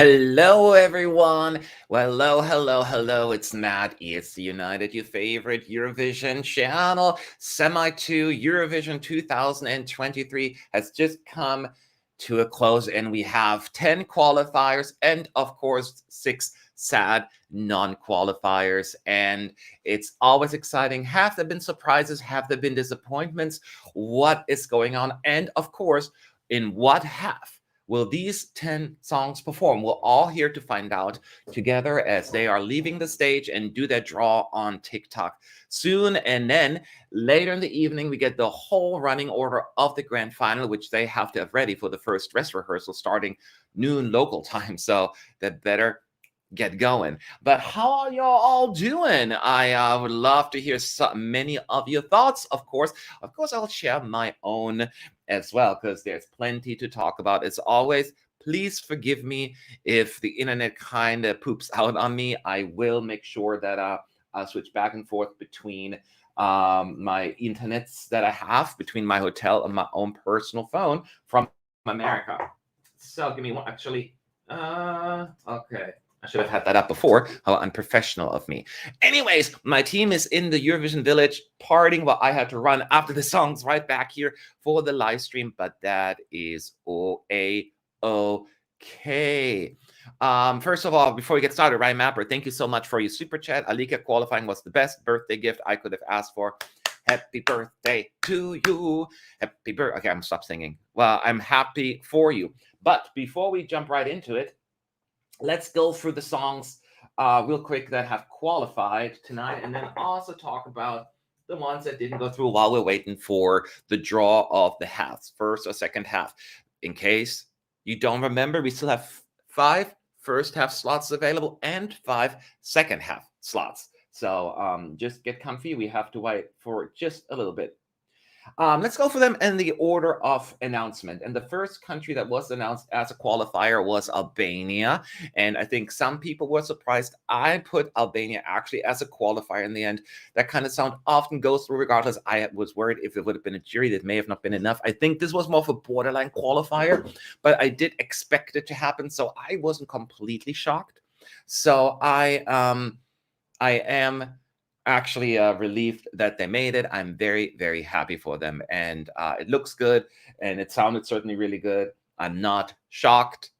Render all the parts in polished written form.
Hello, everyone. Well, hello. It's Matt. It's United, your favorite Eurovision channel. Semi 2 Eurovision 2023 has just come to a close, and we have 10 qualifiers and, of course, 6 sad non-qualifiers. And it's always exciting. Have there been surprises? Have there been disappointments? What is going on? And, of course, in what half will these 10 songs perform? We're all here to find out together as they are leaving the stage and do their draw on TikTok soon. And then later in the evening, we get the whole running order of the grand final, which they have to have ready for the first dress rehearsal starting noon local time. So that better get going. But how are y'all all doing? I would love to hear many of your thoughts. Of course, I'll share my own as well, because there's plenty to talk about. As always, please forgive me if the internet kind of poops out on me. I will make sure that I'll switch back and forth between my internets that I have between my hotel and my own personal phone from America. So give me one. Actually, okay. I should have had that up before. How unprofessional of me. Anyways, my team is in the Eurovision Village partying while I had to run after the songs right back here for the live stream, but that is okay. First of all, before we get started, Ryan Mapper, thank you so much for your super chat. Alika, qualifying was the best birthday gift I could have asked for. Happy birthday to you. Happy birthday. Okay, I'm gonna stop singing. Well, I'm happy for you. But before we jump right into it, let's go through the songs real quick that have qualified tonight, and then also talk about the ones that didn't go through while we're waiting for the draw of the halves, first or second half. In case you don't remember, we still have 5 first half slots available and 5 second half slots. So just get comfy. We have to wait for just a little bit. Let's go for them in the order of announcement. And the first country that was announced as a qualifier was Albania. And I think some people were surprised. I put Albania actually as a qualifier in the end. That kind of sound often goes through regardless. I was worried if it would have been a jury, that may have not been enough. I think this was more of a borderline qualifier, but I did expect it to happen. So I wasn't completely shocked. So I am actually relieved that they made it. I'm very, very happy for them. And it looks good. And it sounded certainly really good. I'm not shocked.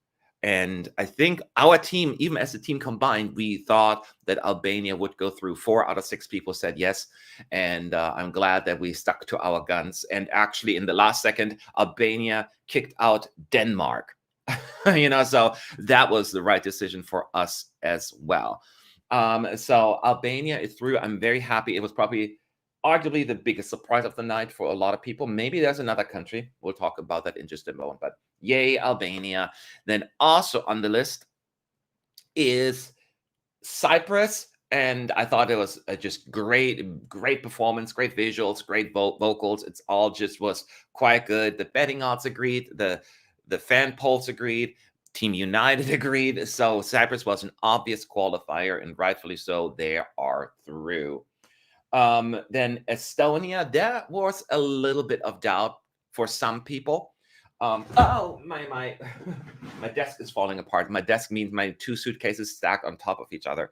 And I think our team, even as a team combined, we thought that Albania would go through. 4 out of 6 people said yes. And I'm glad that we stuck to our guns. And actually, in the last second, Albania kicked out Denmark. So that was the right decision for us as well. So Albania is through. I'm very happy. It was probably arguably the biggest surprise of the night for a lot of people. Maybe there's another country. We'll talk about that in just a moment. But yay, Albania. Then also on the list is Cyprus. And I thought it was just great performance, great visuals, great vocals. It's all just was quite good. The betting odds agreed. The fan polls agreed. Team United agreed. So Cyprus was an obvious qualifier, and rightfully so. They are through. Then Estonia, there was a little bit of doubt for some people. My desk is falling apart. My desk means my 2 suitcases stacked on top of each other.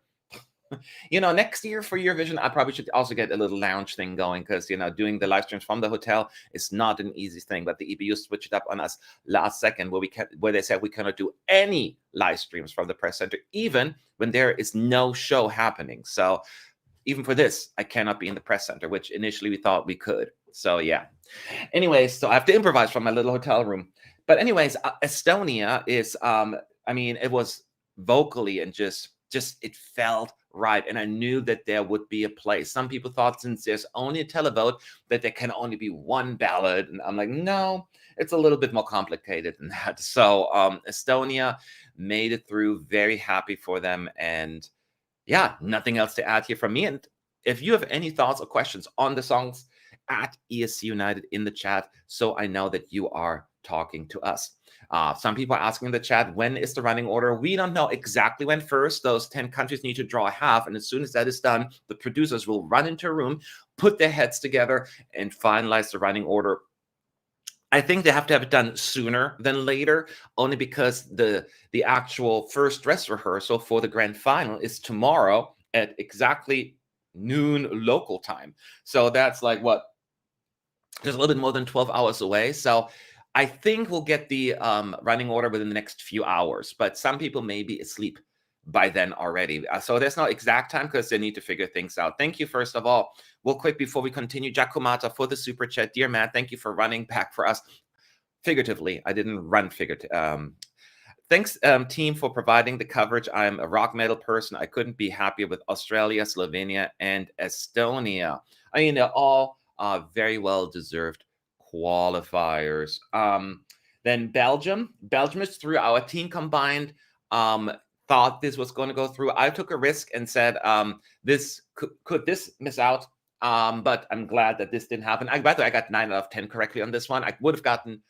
Next year for Eurovision, I probably should also get a little lounge thing going, because, doing the live streams from the hotel is not an easy thing. But the EBU switched it up on us last second, where they said we cannot do any live streams from the press center, even when there is no show happening. So even for this, I cannot be in the press center, which initially we thought we could. So yeah. Anyways, so I have to improvise from my little hotel room. But anyways, Estonia is, it was vocally and just it felt right. And I knew that there would be a place. Some people thought, since there's only a televote, that there can only be one ballot. And I'm like, no, it's a little bit more complicated than that. So Estonia made it through. Very happy for them. And yeah, nothing else to add here from me. And if you have any thoughts or questions on the songs, at ESC United in the chat, so I know that you are talking to us. Some people are asking in the chat, when is the running order? We don't know exactly when. First, those 10 countries need to draw a half. And as soon as that is done, the producers will run into a room, put their heads together, and finalize the running order I think they have to have it done sooner than later, only because the actual first dress rehearsal for the grand final is tomorrow at exactly noon local time. So that's like what, just a little bit more than 12 hours away. So I think we'll get the running order within the next few hours, but some people may be asleep by then already. So there's no exact time because they need to figure things out. Thank you, first of all. Real quick before we continue, Giacomata for the super chat. Dear Matt, thank you for running back for us. Figuratively, I didn't run figuratively. Thanks, team, for providing the coverage. I'm a rock metal person. I couldn't be happier with Australia, Slovenia, and Estonia. I mean, they're all very well-deserved qualifiers. Then Belgium. Belgium is through. Our team combined thought this was going to go through. I took a risk and said, this could this miss out? But I'm glad that this didn't happen. By the way, I got 9 out of 10 correctly on this one. I would have gotten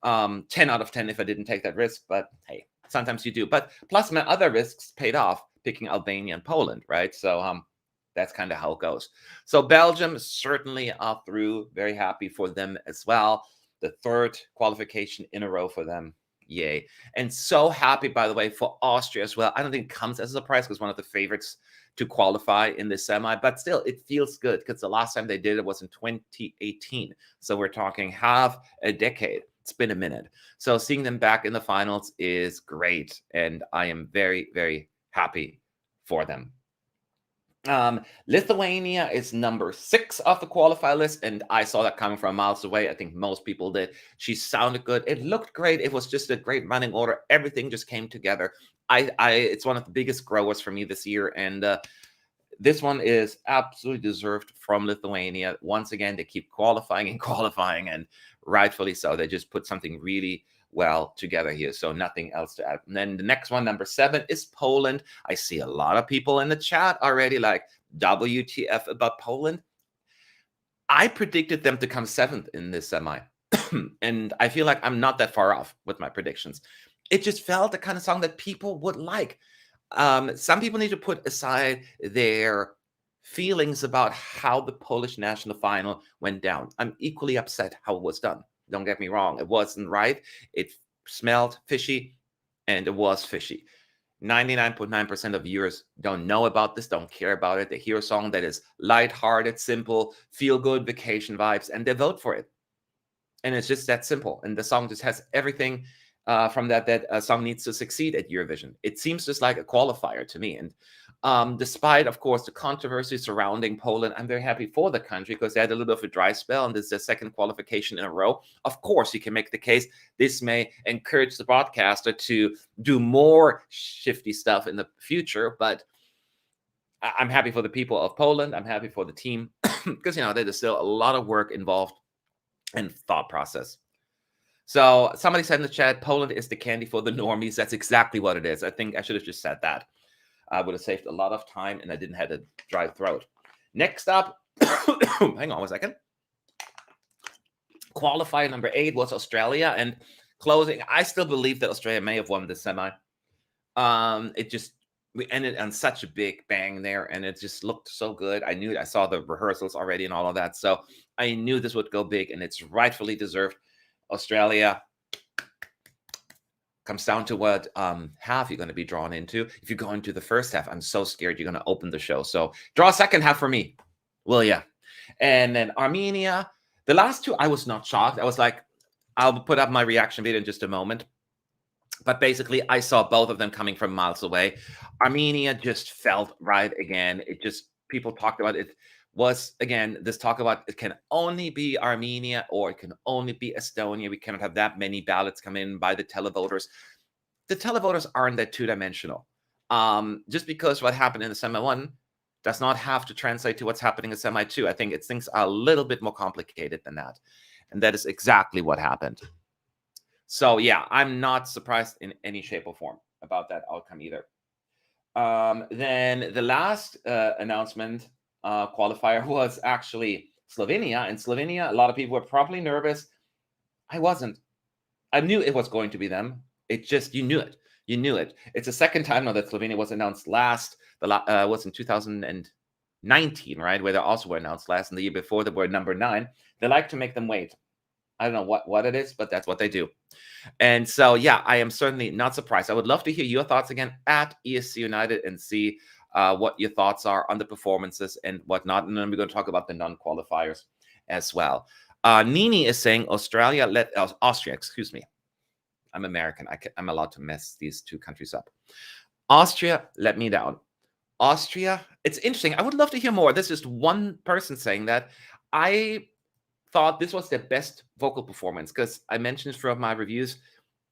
10 out of 10 if I didn't take that risk, but hey, sometimes you do. But plus my other risks paid off, picking Albania and Poland, right? So that's kind of how it goes. So Belgium certainly through. Very happy for them as well. The 3rd qualification in a row for them. Yay. And so happy, by the way, for Austria as well. I don't think it comes as a surprise because one of the favorites to qualify in this semi, but still it feels good because the last time they did it was in 2018. So we're talking half a decade. It's been a minute. So seeing them back in the finals is great. And I am very, very happy for them. Lithuania is number 6 off the qualifier list, and I saw that coming from miles away. I think most people did. She sounded good. It looked great. It was just a great running order. Everything just came together. It's one of the biggest growers for me this year, and this one is absolutely deserved from Lithuania. Once again, they keep qualifying and qualifying, and rightfully so. They just put something really well together here, so nothing else to add. And then the next one, number 7, is Poland. I see a lot of people in the chat already like, WTF about Poland. I predicted them to come 7th in this semi, and I feel like I'm not that far off with my predictions. It just felt the kind of song that people would like. Some people need to put aside their feelings about how the Polish national final went down. I'm equally upset how it was done. Don't get me wrong. It wasn't right. It smelled fishy, and it was fishy. 99.9% of viewers don't know about this, don't care about it. They hear a song that is lighthearted, simple, feel-good, vacation vibes, and they vote for it. And it's just that simple. And the song just has everything from that a song needs to succeed at Eurovision. It seems just like a qualifier to me. And despite, of course, the controversy surrounding Poland, I'm very happy for the country because they had a little bit of a dry spell, and this is their 2nd qualification in a row. Of course, you can make the case this may encourage the broadcaster to do more shifty stuff in the future, but I'm happy for the people of Poland. I'm happy for the team because, there's still a lot of work involved and thought process. So somebody said in the chat, Poland is the candy for the normies. That's exactly what it is. I think I should have just said that. I would have saved a lot of time, and I didn't have a dry throat. Next up, hang on 1 second. Qualifier number 8 was Australia, and closing. I still believe that Australia may have won the semi. We ended on such a big bang there, and it just looked so good. I knew it. I saw the rehearsals already and all of that, so I knew this would go big, and it's rightfully deserved. Australia comes down to what half you're going to be drawn into. If you go into the first half, I'm so scared you're going to open the show. So draw a second half for me, will ya? And then Armenia. The last 2, I was not shocked. I was like, I'll put up my reaction video in just a moment. But basically, I saw both of them coming from miles away. Armenia just felt right again. People talked about it. Was, again, this talk about it can only be Armenia or it can only be Estonia. We cannot have that many ballots come in by the televoters. The televoters aren't that two-dimensional. Just because what happened in the semi-1 does not have to translate to what's happening in semi-2. I think things are a little bit more complicated than that. And that is exactly what happened. So, yeah, I'm not surprised in any shape or form about that outcome either. Then the last announcement qualifier was actually Slovenia. And Slovenia, a lot of people were probably nervous. I wasn't. I knew it was going to be them. You knew it. You knew it. It's the 2nd time now that Slovenia was announced last. Was in 2019, right? Where they also were announced last, and the year before they were number 9. They like to make them wait. I don't know what it is, but that's what they do. And so, yeah, I am certainly not surprised. I would love to hear your thoughts again at ESC United and see what your thoughts are on the performances and whatnot. And then we're going to talk about the non-qualifiers as well. Nini is saying Austria, excuse me. I'm American. I'm allowed to mess these two countries up. Austria let me down. Austria, it's interesting. I would love to hear more. This is one person saying that. I thought this was their best vocal performance because I mentioned throughout my reviews,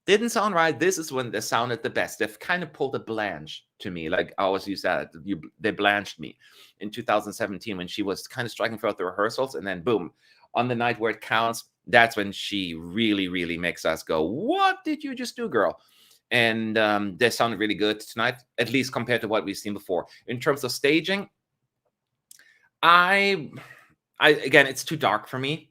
didn't sound right. This is when they sounded the best. They've kind of pulled a Blanche to me. Like I always use that. They blanched me in 2017 when she was kind of striking throughout the rehearsals. And then boom, on the night where it counts, that's when she really, really makes us go, what did you just do, girl? And they sounded really good tonight, at least compared to what we've seen before. In terms of staging, again, it's too dark for me.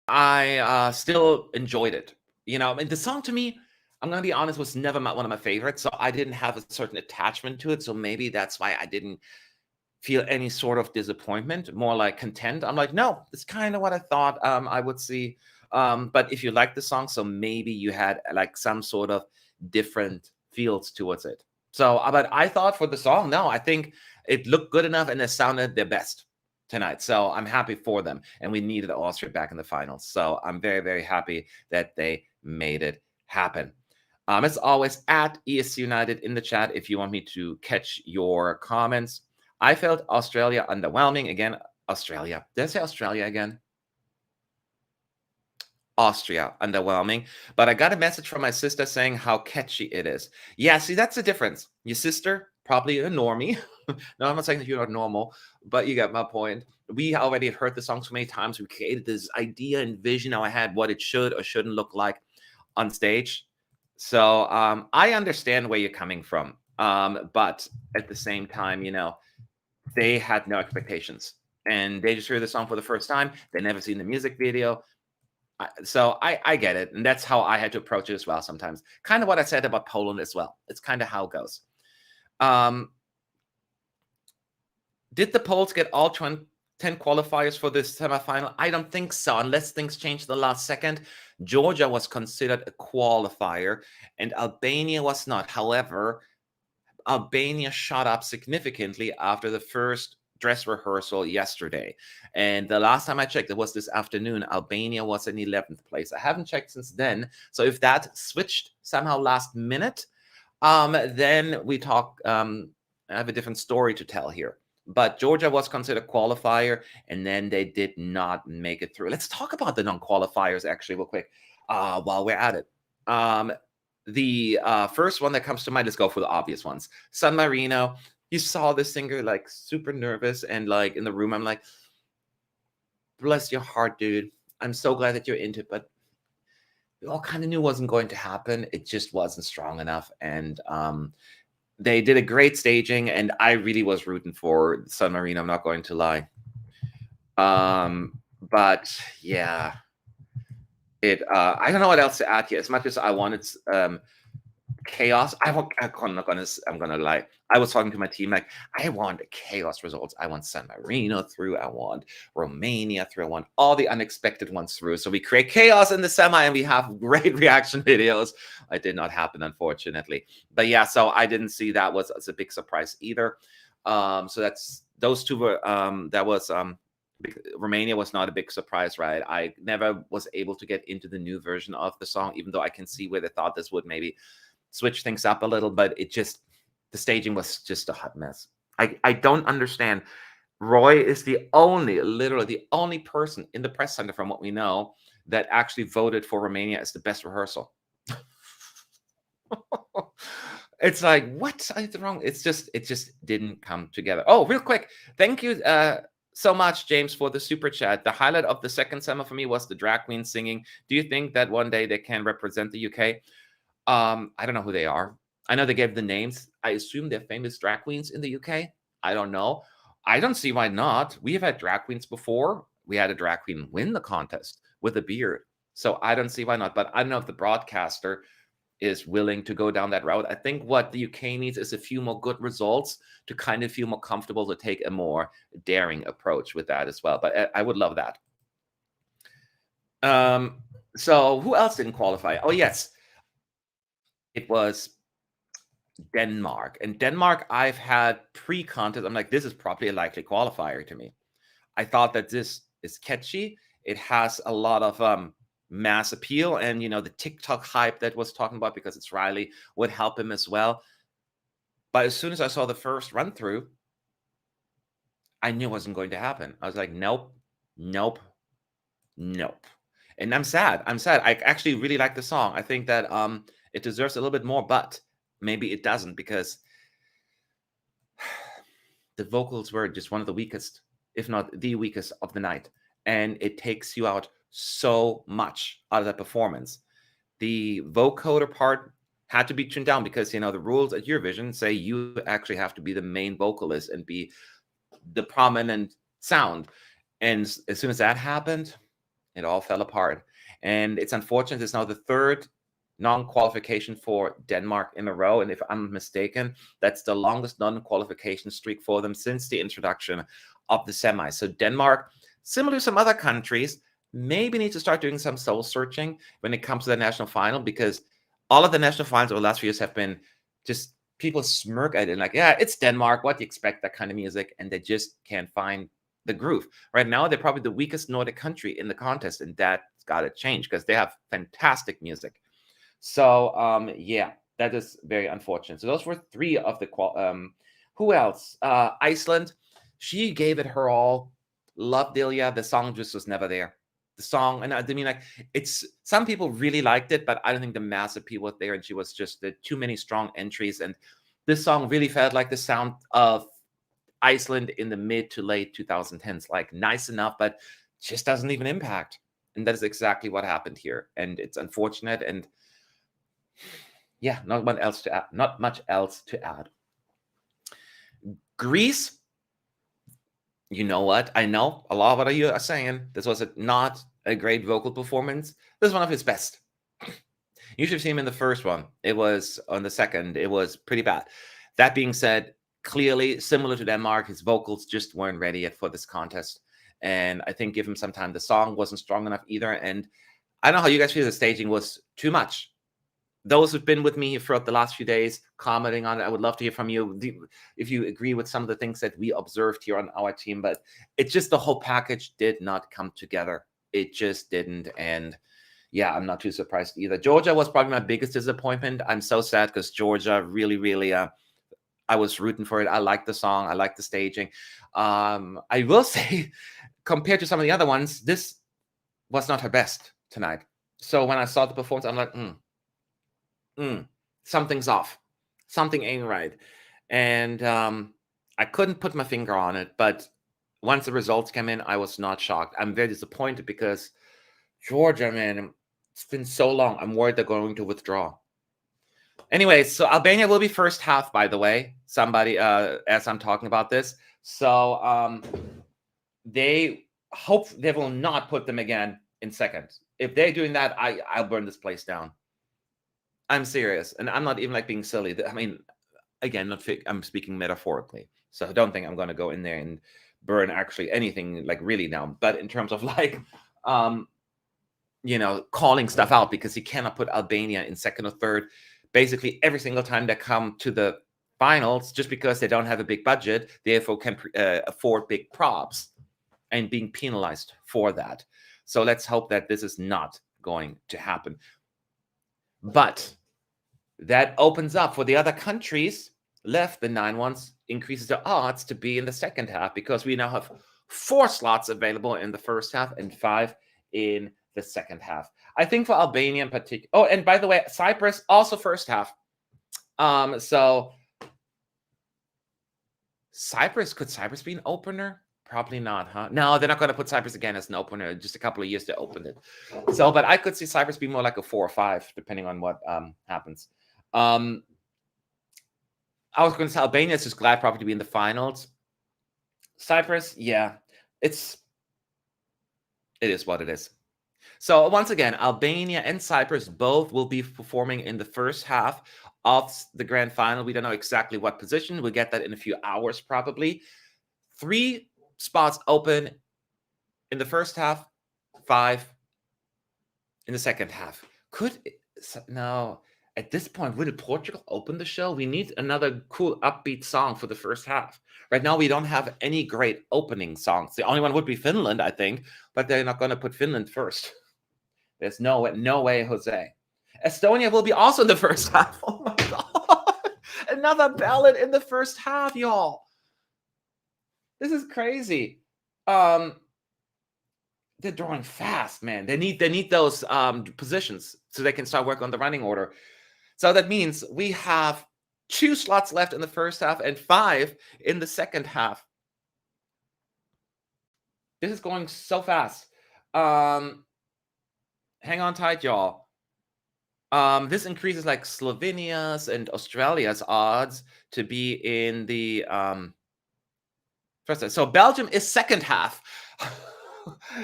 I still enjoyed it. You know, and the song to me, I'm going to be honest, was never one of my favorites. So I didn't have a certain attachment to it. So maybe that's why I didn't feel any sort of disappointment, more like content. I'm like, no, it's kind of what I thought I would see. But if you like the song, so maybe you had like some sort of different feels towards it. So, but I thought for the song, no, I think it looked good enough and it sounded their best tonight. So I'm happy for them. And we needed Austria back in the finals. So I'm very, very happy that they made it happen. As always, at ESC United in the chat if you want me to catch your comments. I felt Australia underwhelming. Again, Australia. Did I say Australia again? Austria underwhelming. But I got a message from my sister saying how catchy it is. Yeah, see, that's the difference. Your sister, probably a normie. No, I'm not saying that you're not normal, but you get my point. We already heard the song so many times. We created this idea and vision how I had what it should or shouldn't look like on stage. So I understand where you're coming from. But at the same time, you know, they had no expectations. And they just heard the song for the first time. They never seen the music video. So I get it. And that's how I had to approach it as well sometimes. Kind of what I said about Poland as well. It's kind of how it goes. Did the Poles get all 10 qualifiers for this semifinal? I don't think so, unless things changed the last second. Georgia was considered a qualifier, and Albania was not. However, Albania shot up significantly after the first dress rehearsal yesterday. And the last time I checked, it was this afternoon, Albania was in 11th place. I haven't checked since then. So if that switched somehow last minute, then we talk, I have a different story to tell here. But Georgia was considered qualifier, and then they did not make it through. Let's talk about the non-qualifiers actually real quick while we're at it. The first one that comes to mind, let's go for the obvious ones. San Marino, you saw this singer like super nervous and like in the room, I'm like, bless your heart, dude. I'm so glad that you're into it, but we all kind of knew it wasn't going to happen. It just wasn't strong enough. And they did a great staging, and I really was rooting for San Marino, I'm not going to lie. But yeah, I don't know what else to add here. As much as I wanted chaos, I'm gonna lie. I was talking to my team like, I want chaos results. I want San Marino through. I want Romania through. I want all the unexpected ones through. So we create chaos in the semi, and we have great reaction videos. It did not happen, unfortunately. But yeah, so I didn't see that was a big surprise either. So that's those two were. That was Romania was not a big surprise, right? I never was able to get into the new version of the song, even though I can see where they thought this would maybe switch things up a little, but it just, the staging was just a hot mess. I don't understand. Roy is literally the only person in the press center, from what we know, that actually voted for Romania as the best rehearsal. It's like, what is wrong? It just didn't come together. Oh, real quick. Thank you so much, James, for the super chat. The highlight of the second summer for me was the drag queen singing. Do you think that one day they can represent the UK? I don't know who they are. I know they gave the names. I assume they're famous drag queens in the UK. I don't know. I don't see why not. We have had drag queens before. We had a drag queen win the contest with a beard. So I don't see why not. But I don't know if the broadcaster is willing to go down that route. I think what the UK needs is a few more good results to kind of feel more comfortable to take a more daring approach with that as well. But I would love that. So who else didn't qualify? Oh, yes. It was Denmark. And Denmark, I've had pre-contest. I'm like, this is probably a likely qualifier to me. I thought that this is catchy. It has a lot of mass appeal, and the TikTok hype that was talking about, because it's Reiley, would help him as well. But as soon as I saw the first run through, I knew it wasn't going to happen. I was like, nope, nope, nope. And I'm sad. I actually really like the song. I think that it deserves a little bit more, but maybe it doesn't, because the vocals were just one of the weakest, if not the weakest, of the night. And it takes you out so much out of that performance. The vocoder part had to be tuned down, because the rules at Eurovision say you actually have to be the main vocalist and be the prominent sound. And as soon as that happened, it all fell apart. And it's unfortunate. It's now the third non-qualification for Denmark in a row. And if I'm mistaken, that's the longest non-qualification streak for them since the introduction of the semis. So Denmark, similar to some other countries, maybe need to start doing some soul searching when it comes to the national final, because all of the national finals over the last few years have been just people smirk at it like, yeah, it's Denmark. What do you expect, that kind of music? And they just can't find the groove. Right now, they're probably the weakest Nordic country in the contest, and that's got to change, because they have fantastic music. So, yeah, that is very unfortunate. So those were three of the who else? Iceland. She gave it her all. Loved Ilya. The song just was never there. The song, and I mean, like, it's, some people really liked it, but I don't think the mass appeal was there, and she was just too many strong entries. And this song really felt like the sound of Iceland in the mid to late 2010s, like nice enough, but just doesn't even impact. And that is exactly what happened here. And it's unfortunate. And yeah, not much else to add. Greece, you know what? I know a lot of what you are saying. This was not a great vocal performance. This is one of his best. You should have seen him in the first one. It was on the second. It was pretty bad. That being said, clearly similar to Denmark, his vocals just weren't ready yet for this contest. And I think give him some time. The song wasn't strong enough either. And I don't know how you guys feel. The staging was too much. Those who've been with me throughout the last few days commenting on it, I would love to hear from you if you agree with some of the things that we observed here on our team. But it's just the whole package did not come together. It just didn't. And yeah, I'm not too surprised either. Georgia was probably my biggest disappointment. I'm so sad, because Georgia really, I was rooting for it. I like the song. I like the staging. I will say, compared to some of the other ones, this was not her best tonight. So when I saw the performance, I'm like, something's off. Something ain't right. And I couldn't put my finger on it. But once the results came in, I was not shocked. I'm very disappointed, because Georgia, man, it's been so long. I'm worried they're going to withdraw. Anyway, so Albania will be first half, by the way. Somebody, as I'm talking about this. So they hope they will not put them again in second. If they're doing that, I'll burn this place down. I'm serious, and I'm not even like being silly. I mean, again, I'm speaking metaphorically, so don't think I'm going to go in there and burn actually anything like really down. But in terms of like, calling stuff out, because you cannot put Albania in second or third basically every single time they come to the finals, just because they don't have a big budget, therefore can afford big props, and being penalized for that. So let's hope that this is not going to happen. But that opens up for the other countries left, the 9 ones, increases the odds to be in the second half, because we now have 4 slots available in the first half and 5 in the second half. I think for Albania in particular. Oh, and by the way, Cyprus also first half. So could Cyprus be an opener? Probably not, huh? No, they're not going to put Cyprus again as an opener. Just a couple of years they opened it. So, but I could see Cyprus be more like a 4 or 5, depending on what happens. I was going to say Albania is just glad probably to be in the finals. Cyprus, yeah, it is what it is. So once again, Albania and Cyprus both will be performing in the first half of the grand final. We don't know exactly what position. We'll get that in a few hours probably. 3 spots open in the first half, 5 in the second half. Now, at this point, will Portugal open the show? We need another cool upbeat song for the first half. Right now, we don't have any great opening songs. The only one would be Finland, I think, but they're not going to put Finland first. There's no way, Jose. Estonia will be also in the first half. Oh my God. Another ballad in the first half, y'all. This is crazy. They're drawing fast, man. They need those positions so they can start working on the running order. So that means we have 2 slots left in the first half and 5 in the second half. This is going so fast. Hang on tight, y'all. This increases like Slovenia's and Australia's odds to be in the first half. So Belgium is second half.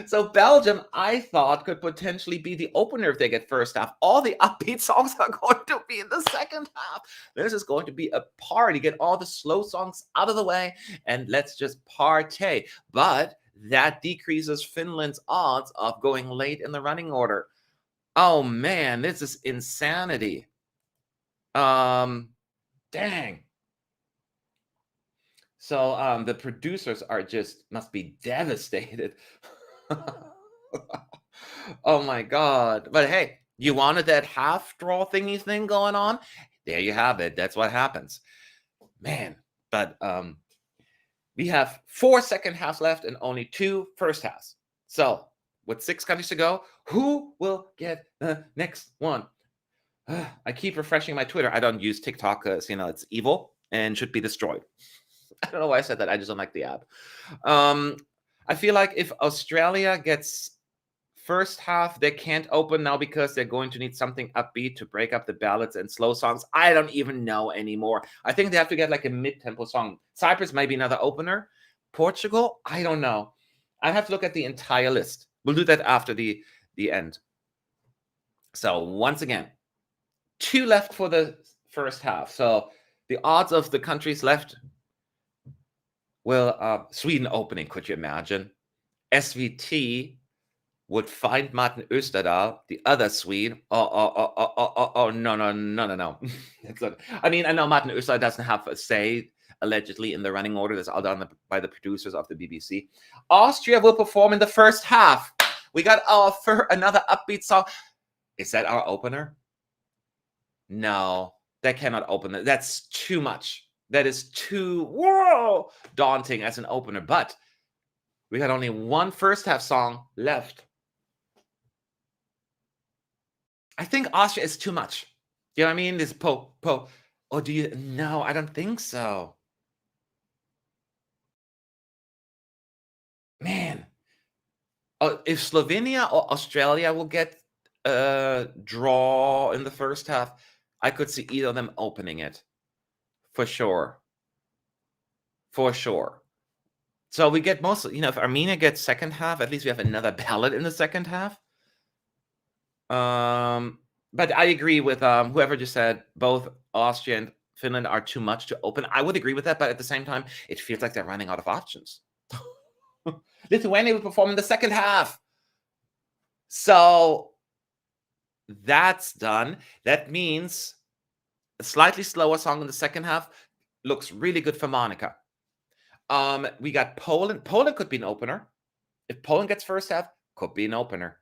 So Belgium, I thought, could potentially be the opener if they get first half. All the upbeat songs are going to be in the second half. This is going to be a party. Get all the slow songs out of the way and let's just partay. But that decreases Finland's odds of going late in the running order. Oh man, this is insanity. Dang. So the producers must be devastated. Oh my God. But hey, you wanted that half draw thingy thing going on? There you have it. That's what happens. Man, but we have 4 second halves left and only 2 first halves. So with 6 countries to go, who will get the next one? I keep refreshing my Twitter. I don't use TikTok because, it's evil and should be destroyed. I don't know why I said that. I just don't like the app. I feel like if Australia gets first half, they can't open now because they're going to need something upbeat to break up the ballads and slow songs. I don't even know anymore. I think they have to get like a mid-tempo song. Cyprus might be another opener. Portugal, I don't know. I have to look at the entire list. We'll do that after the end. So once again, 2 left for the first half. So the odds of the countries left. Well, Sweden opening, could you imagine? SVT would find Martin Österdahl, the other Swede. Oh, no. That's not, I mean, I know Martin Österdahl doesn't have a say, allegedly, in the running order. That's all done by the producers of the BBC. Austria will perform in the first half. We got another upbeat song. Is that our opener? No, that cannot open it. That's too much. That is too daunting as an opener. But we got only 1 first half song left. I think Austria is too much. You know what I mean? This po. Or do you? No, I don't think so. Man. Oh, if Slovenia or Australia will get a draw in the first half, I could see either of them opening it. For sure. So we get mostly, if Armenia gets second half, at least we have another ballad in the second half. But I agree with whoever just said both Austria and Finland are too much to open. I would agree with that, but at the same time, it feels like they're running out of options. Lithuania will perform in the second half. So that's done. That means a slightly slower song in the second half looks really good for Monica. We got Poland. Poland could be an opener. If Poland gets first half, could be an opener.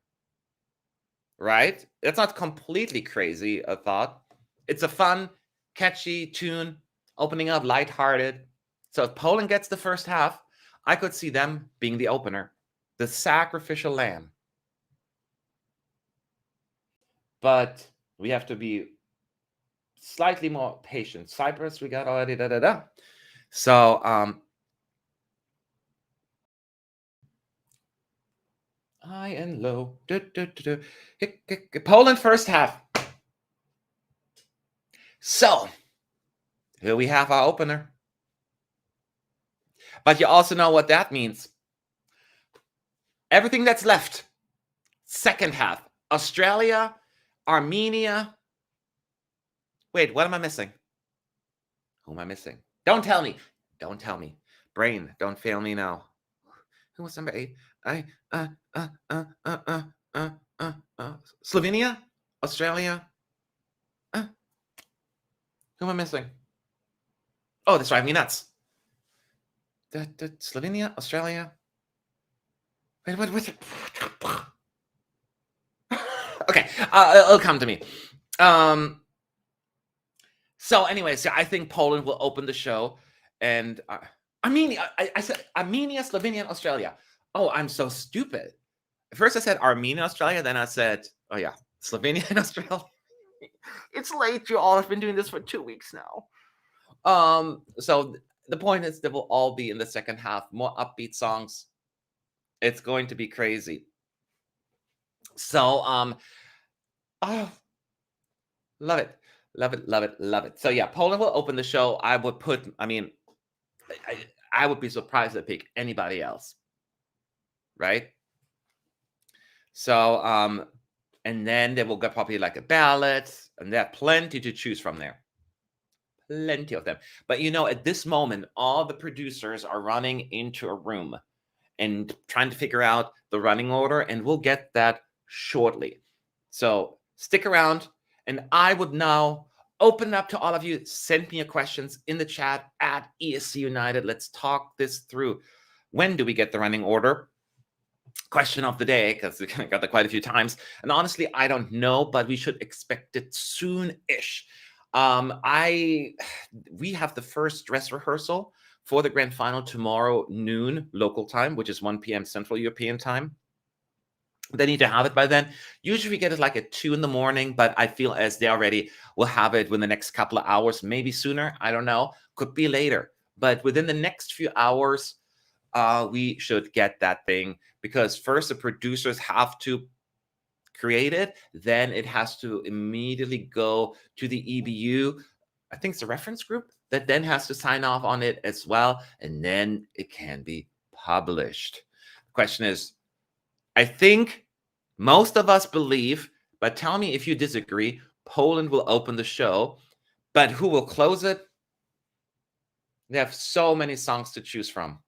Right? That's not completely crazy, a thought. It's a fun, catchy tune, opening up, lighthearted. So if Poland gets the first half, I could see them being the opener. The sacrificial lamb. But we have to be slightly more patient. Cyprus, we got already So high and low. Poland first half. So here we have our opener. But you also know what that means. Everything that's left. Second half. Australia, Armenia. Wait, what am I missing? Who am I missing? Don't tell me. Brain, don't fail me now. Who was number 8? Slovenia, Australia. Who am I missing? Oh, that's driving me nuts. Slovenia, Australia. Wait, what? Okay, it'll come to me. So anyways, I think Poland will open the show, and Armenia. I said Armenia, Slovenia, and Australia. Oh, I'm so stupid. First I said Armenia, Australia, then I said, oh yeah, Slovenia and Australia. It's late, you all have been doing this for 2 weeks now. So the point is they will all be in the second half, more upbeat songs. It's going to be crazy. So oh, love it. Love it, love it, love it. So yeah, Poland will open the show. I would put, I would be surprised to pick anybody else. Right? So and then they will get probably like a ballot, and there are plenty to choose from there. Plenty of them. But at this moment, all the producers are running into a room and trying to figure out the running order, and we'll get that shortly. So stick around, and I would now open up to all of you. Send me your questions in the chat at ESC United. Let's talk this through. When do we get the running order? Question of the day, because we got that quite a few times. And honestly, I don't know, but we should expect it soon-ish. We have the first dress rehearsal for the grand final tomorrow noon local time, which is 1 p.m. Central European time. They need to have it by then. Usually we get it like at 2 in the morning, but I feel as they already will have it within the next couple of hours, maybe sooner. I don't know. Could be later. But within the next few hours, we should get that thing, because first the producers have to create it, then it has to immediately go to the EBU. I think it's a reference group that then has to sign off on it as well, and then it can be published. The question is, I think most of us believe, but tell me if you disagree, Poland will open the show, but who will close it? They have so many songs to choose from.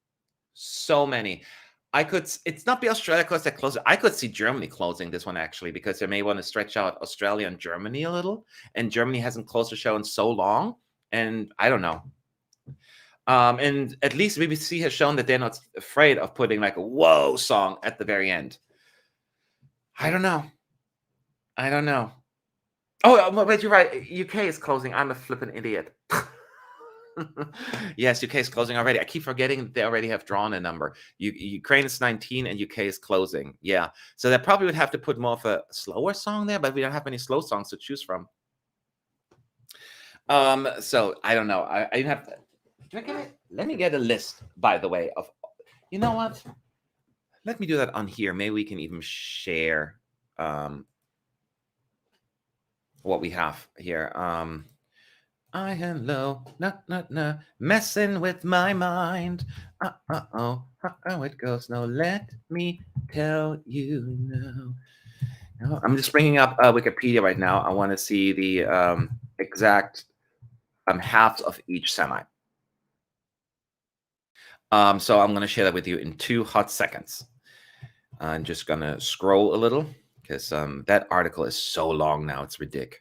So many. It's not be Australia because they close it. I could see Germany closing this one, actually, because they may want to stretch out Australia and Germany a little, and Germany hasn't closed the show in so long, and I don't know. And at least BBC has shown that they're not afraid of putting like a whoa song at the very end. I don't know. Oh, but you're right. UK is closing. I'm a flippin' idiot. Yes, UK is closing already. I keep forgetting that they already have drawn a number. Ukraine is 19 and UK is closing. Yeah. So they probably would have to put more of a slower song there, but we don't have many slow songs to choose from. So I don't know. I have. Let me get a list, by the way, of. You know what? Let me do that on here. Maybe we can even share what we have here. Hello, no, messing with my mind. How it goes. No, let me tell you now. No, I'm just bringing up Wikipedia right now. I want to see the exact halves of each semi. So I'm going to share that with you in 2 hot seconds. I'm just going to scroll a little, because that article is so long now. It's ridiculous.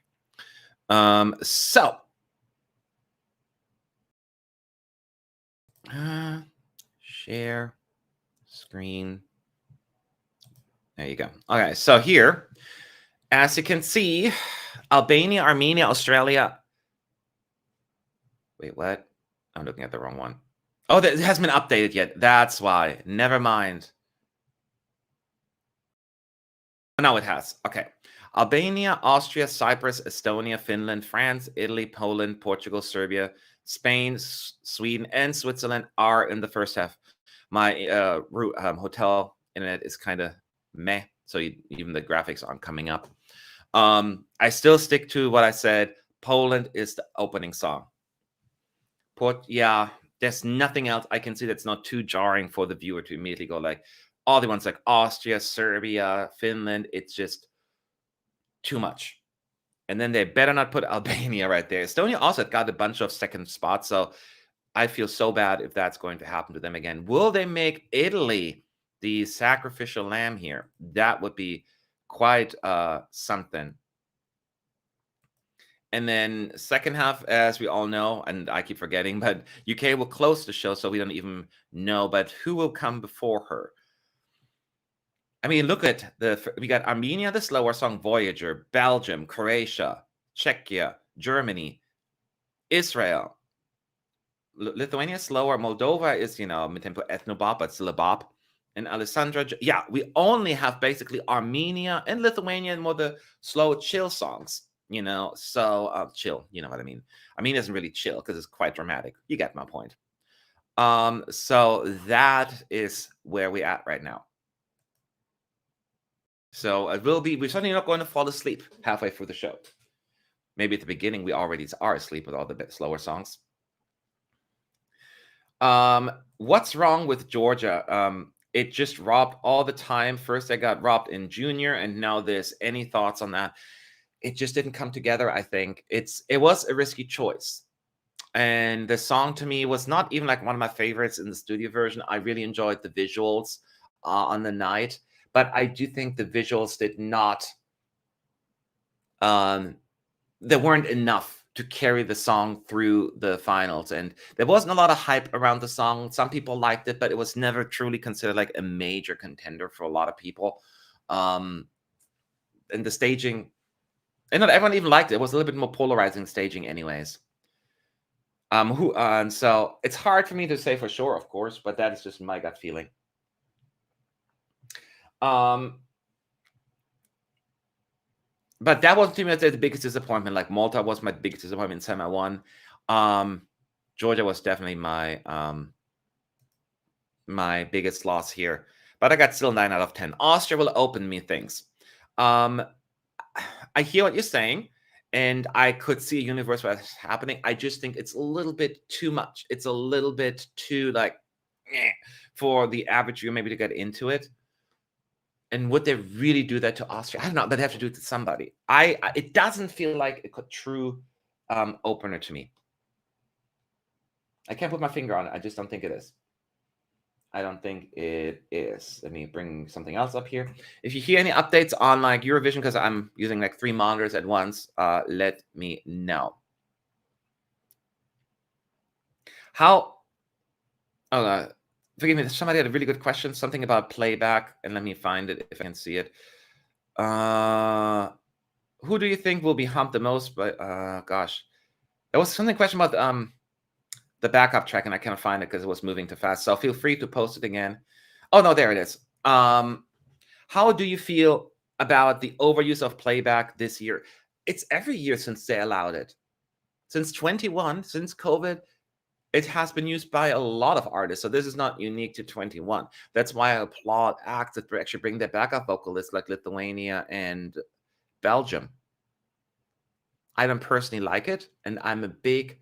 So. Share screen. There you go. Okay, so here, as you can see, Albania, Armenia, Australia. Wait, what? I'm looking at the wrong one. Oh, it hasn't been updated yet. That's why. Never mind. No, it has. Okay. Albania, Austria, Cyprus, Estonia, Finland, France, Italy, Poland, Portugal, Serbia, Spain, Sweden, and Switzerland are in the first half. My hotel internet is kind of meh, so even the graphics aren't coming up. I still stick to what I said. Poland is the opening song. Yeah, there's nothing else I can see that's not too jarring for the viewer to immediately go like, all the ones like Austria, Serbia, Finland, it's just too much. And then they better not put Albania right there. Estonia also got a bunch of second spots, so I feel so bad if that's going to happen to them again. Will they make Italy the sacrificial lamb here? That would be quite something. And then second half, as we all know, and I keep forgetting, but UK will close the show, so we don't even know. But who will come before her? I mean, look at we got Armenia, the slower song, Voyager, Belgium, Croatia, Czechia, Germany, Israel, Lithuania slower, Moldova is, mid-tempo ethnobop, but still a bop. And Alessandra, yeah, we only have basically Armenia and Lithuania and more the slow chill songs, so chill, you know what I mean. Armenia isn't really chill because it's quite dramatic. You get my point. So that is where we're at right now. So we're certainly not going to fall asleep halfway through the show. Maybe at the beginning we already are asleep with all the bit slower songs. What's wrong with Georgia? It just robbed all the time. First, I got robbed in junior, and now this. Any thoughts on that? It just didn't come together. I think it was a risky choice, and the song to me was not even like one of my favorites in the studio version. I really enjoyed the visuals on the night, but I do think the visuals did not. They weren't enough to carry the song through the finals, and there wasn't a lot of hype around the song. Some people liked it, but it was never truly considered like a major contender for a lot of people. And the staging, and not everyone even liked it. It was a little bit more polarizing staging anyways. And so it's hard for me to say for sure, of course, but that is just my gut feeling. But that was to me the biggest disappointment. Like Malta was my biggest disappointment in semi-1. Georgia was definitely my my biggest loss here. But I got still 9 out of 10. Austria will open me things. I hear what you're saying, and I could see a universe where it's happening. I just think it's a little bit too much. It's a little bit too for the average viewer maybe to get into it. And would they really do that to Austria? I don't know. They'd have to do it to somebody. It doesn't feel like a true opener to me. I can't put my finger on it. I just don't think it is. I don't think it is. Let me bring something else up here. If you hear any updates on like Eurovision, because I'm using like 3 monitors at once, let me know. Forgive me, somebody had a really good question, something about playback, and let me find it if I can see it. Who do you think will be humped the most? But gosh, there was something question about the backup track, and I can't find it because it was moving too fast. So feel free to post it again. Oh no, there it is. How do you feel about the overuse of playback this year? It's every year since they allowed it. Since 21, since COVID, it has been used by a lot of artists. So this is not unique to 21. That's why I applaud acts that actually bring their backup vocalists like Lithuania and Belgium. I don't personally like it, and I'm a big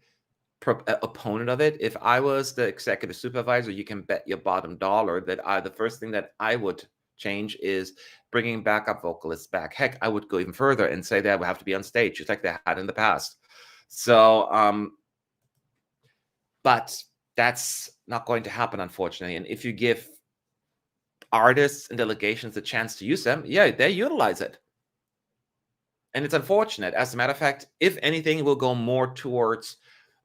opponent of it. If I was the executive supervisor, you can bet your bottom dollar that the first thing that I would change is bringing backup vocalists back. Heck, I would go even further and say that would have to be on stage, just like they had in the past. So, but that's not going to happen, unfortunately. And if you give artists and delegations a chance to use them, yeah, they utilize it. And it's unfortunate. As a matter of fact, if anything, it will go more towards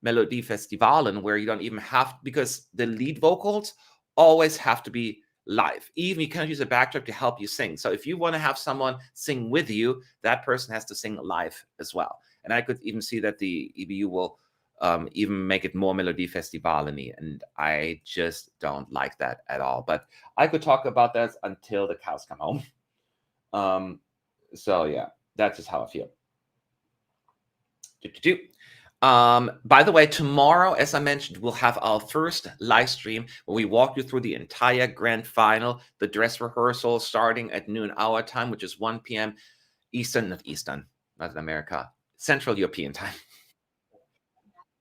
Melodifestivalen, where you don't even have, because the lead vocals always have to be live. Even you can't use a backtrack to help you sing. So if you want to have someone sing with you, that person has to sing live as well. And I could even see that the EBU will even make it more Melodifestivalen-y, and I just don't like that at all. But I could talk about that until the cows come home. So yeah, that's just how I feel. By the way, tomorrow, as I mentioned, we'll have our first live stream where we walk you through the entire grand final, the dress rehearsal starting at noon our time, which is 1 p.m. Not Latin America, Central European time.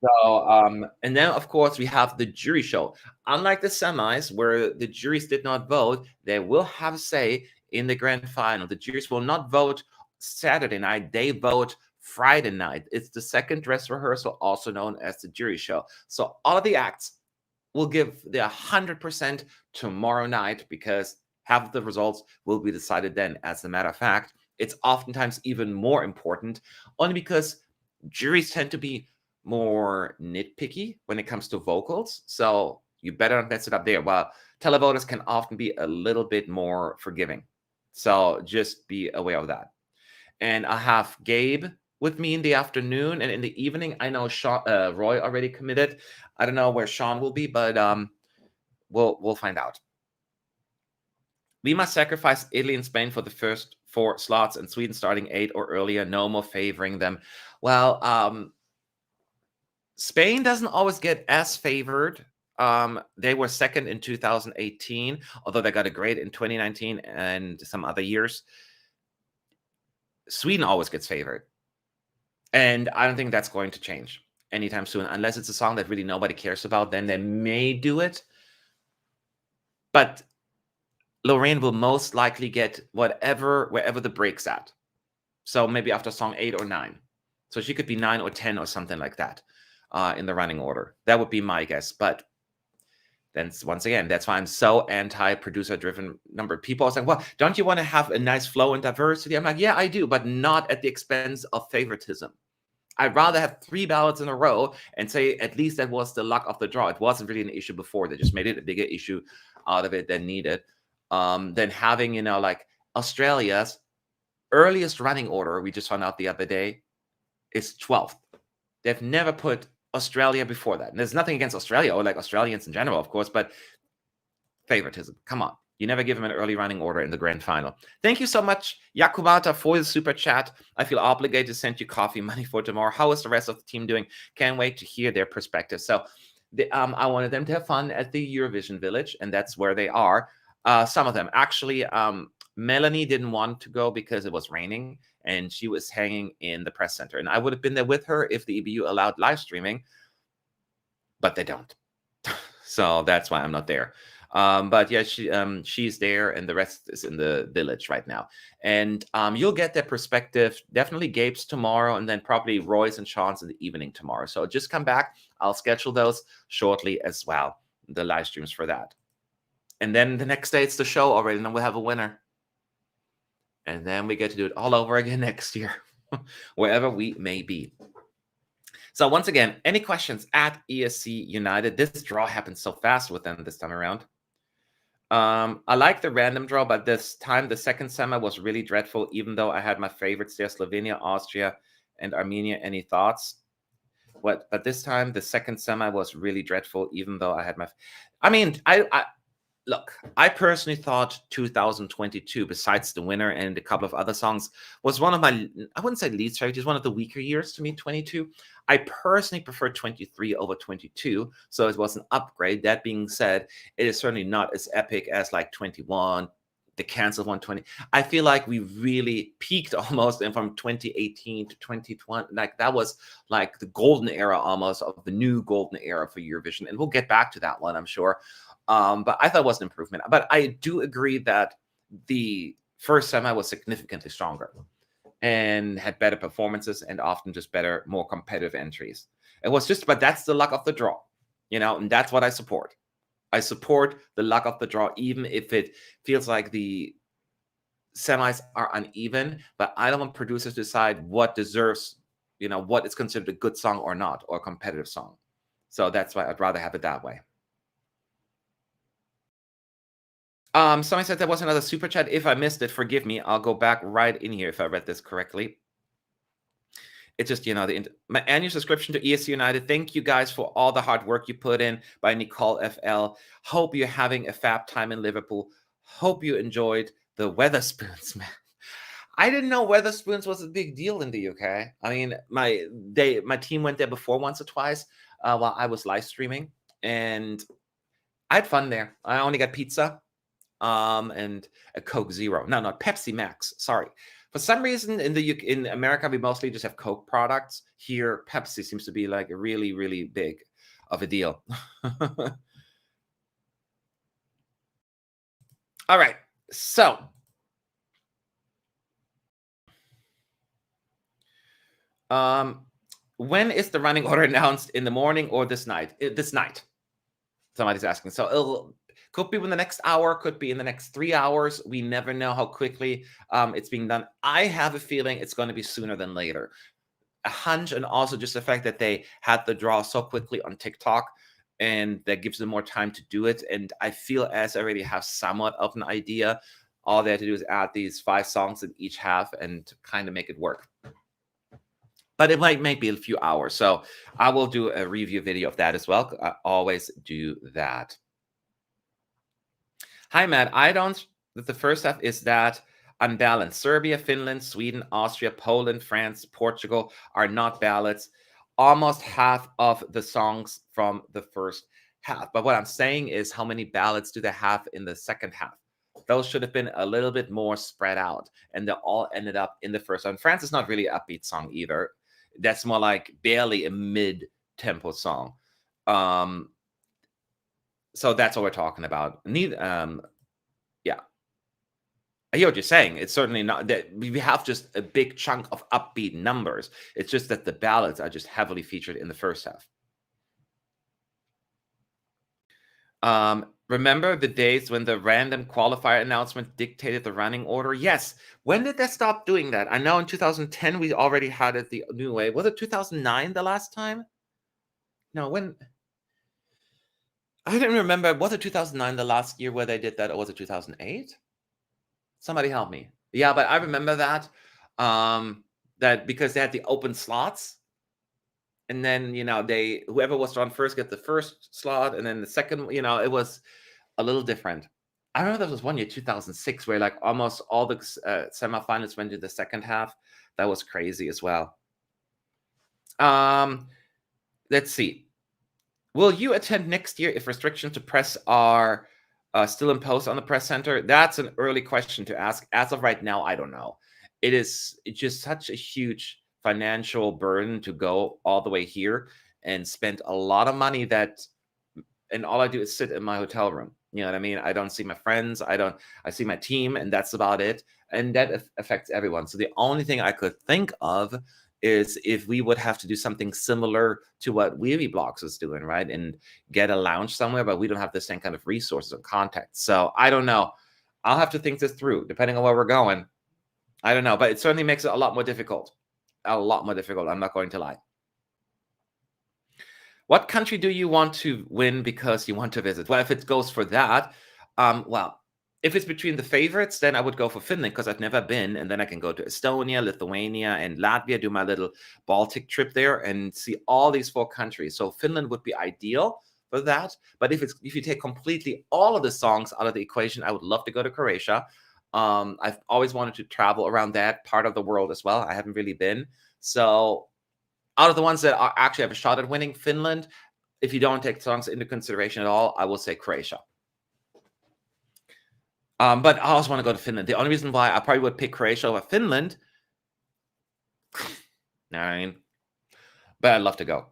So, and then of course we have the jury show. Unlike the semis where the juries did not vote, they will have a say in the grand final. The juries will not vote Saturday night, they vote Friday night. It's the second dress rehearsal, also known as the jury show. So all of the acts will give their 100% tomorrow night because half of the results will be decided then. As a matter of fact, it's oftentimes even more important, only because juries tend to be more nitpicky when it comes to vocals. So you better not mess it up there. While televoters can often be a little bit more forgiving. So just be aware of that. And I have Gabe with me in the afternoon, and in the evening, I know Roy already committed. I don't know where Sean will be, but we'll find out. We must sacrifice Italy and Spain for the first 4 slots, and Sweden starting 8 or earlier. No more favoring them. Well, Spain doesn't always get as favored. They were second in 2018, although they got a grade in 2019 and some other years. Sweden always gets favored. And I don't think that's going to change anytime soon, unless it's a song that really nobody cares about. Then they may do it. But Lorraine will most likely get wherever the break's at. So maybe after song 8 or 9. So she could be 9 or 10 or something like that in the running order. That would be my guess. But then once again, that's why I'm so anti-producer-driven number. People are saying, well, don't you want to have a nice flow and diversity? I'm like, yeah, I do, but not at the expense of favoritism. I'd rather have 3 ballads in a row and say at least that was the luck of the draw. It wasn't really an issue before. They just made it a bigger issue out of it than needed. Than having, like Australia's earliest running order, we just found out the other day, is 12th. They've never put Australia before that. And there's nothing against Australia or like Australians in general, of course, but favoritism. Come on. You never give them an early running order in the grand final. Thank you so much, Yakubata, for the super chat. I feel obligated to send you coffee money for tomorrow. How is the rest of the team doing? Can't wait to hear their perspective. So I wanted them to have fun at the Eurovision Village, and that's where they are. Some of them. Actually, Melanie didn't want to go because it was raining, and she was hanging in the press center. And I would have been there with her if the EBU allowed live streaming, but they don't. So that's why I'm not there. But yeah, she's there, and the rest is in the village right now. And you'll get their perspective. Definitely Gabe's tomorrow, and then probably Roy's and Sean's in the evening tomorrow. So just come back. I'll schedule those shortly as well, the live streams for that. And then the next day, it's the show already, and then we'll have a winner. And then we get to do it all over again next year, wherever we may be. So once again, any questions at ESC United? This draw happened so fast with them this time around. I like the random draw, but this time the second semi was really dreadful, even though I had my favorites there, Slovenia, Austria, and Armenia. Any thoughts? But this time the second semi was really dreadful, even though I had my... Look, I personally thought 2022, besides the winner and a couple of other songs, was one of my, I wouldn't say least favorite, it's one of the weaker years to me, 22. I personally prefer 23 over 22, so it was an upgrade. That being said, it is certainly not as epic as like 21, the canceled 120. I feel like we really peaked almost, and from 2018 to 2020, like that was like the golden era almost of the new golden era for Eurovision. And we'll get back to that one, I'm sure. But I thought it was an improvement. But I do agree that the first semi was significantly stronger and had better performances and often just better, more competitive entries. It was just, but that's the luck of the draw, and that's what I support. I support the luck of the draw, even if it feels like the semis are uneven. But I don't want producers to decide what deserves, what is considered a good song or not, or a competitive song. So that's why I'd rather have it that way. Somebody said there was another super chat. If I missed it, forgive me. I'll go back right in here if I read this correctly. It's just, my annual subscription to ESC United. Thank you guys for all the hard work you put in, by Nicole FL. Hope you're having a fab time in Liverpool. Hope you enjoyed the Weatherspoons, man. I didn't know Weatherspoons was a big deal in the UK. I mean, my team went there before once or twice while I was live streaming, and I had fun there. I only got pizza. And a Coke Zero. No, not Pepsi Max. Sorry. For some reason, in America, we mostly just have Coke products. Here, Pepsi seems to be like a really, really big of a deal. All right. So, when is the running order announced? In the morning or this night? This night. Somebody's asking. So it'll could be in the next hour, could be in the next 3 hours. We never know how quickly it's being done. I have a feeling it's going to be sooner than later. A hunch, and also just the fact that they had the draw so quickly on TikTok, and that gives them more time to do it. And I feel as I already have somewhat of an idea, all they have to do is add these 5 songs in each half and kind of make it work. But it might be a few hours. So I will do a review video of that as well. I always do that. Hi, Matt. I don't, the first half is that unbalanced. Serbia, Finland, Sweden, Austria, Poland, France, Portugal are not ballads. Almost half of the songs from the first half. But what I'm saying is, how many ballads do they have in the second half? Those should have been a little bit more spread out, and they all ended up in the first one. France is not really an upbeat song either. That's more like barely a mid-tempo song. So that's what we're talking about. Yeah. I hear what you're saying. It's certainly not that we have just a big chunk of upbeat numbers. It's just that the ballads are just heavily featured in the first half. Remember the days when the random qualifier announcement dictated the running order? Yes. When did they stop doing that? I know in 2010 we already had it the new way. Was it 2009 the last time? No, when? I didn't remember. Was it 2009 the last year where they did that, or was it 2008? Somebody help me. Yeah, but I remember that. That because they had the open slots. And then, whoever was on first get the first slot, and then the second, it was a little different. I remember there was one year, 2006, where like almost all the semifinals went to the second half. That was crazy as well. Let's see. Will you attend next year if restrictions to press are still imposed on the press center? That's an early question to ask. As of right now, I don't know. It's just such a huge financial burden to go all the way here and spend a lot of money and all I do is sit in my hotel room. You know what I mean? I don't see my friends. I see my team, and that's about it. And that affects everyone. So the only thing I could think of is if we would have to do something similar to what Weary Blocks is doing, right? And get a lounge somewhere, but we don't have the same kind of resources and contacts. So I don't know. I'll have to think this through, depending on where we're going. I don't know, but it certainly makes it a lot more difficult. A lot more difficult. I'm not going to lie. What country do you want to win because you want to visit? Well, if it goes for that, if it's between the favorites, then I would go for Finland because I've never been. And then I can go to Estonia, Lithuania, and Latvia, do my little Baltic trip there and see all these 4 countries. So Finland would be ideal for that. But if you take completely all of the songs out of the equation, I would love to go to Croatia. I've always wanted to travel around that part of the world as well. I haven't really been. So out of the ones that actually have a shot at winning, Finland, if you don't take songs into consideration at all, I will say Croatia. But I also want to go to Finland. The only reason why I probably would pick Croatia over Finland, but I'd love to go.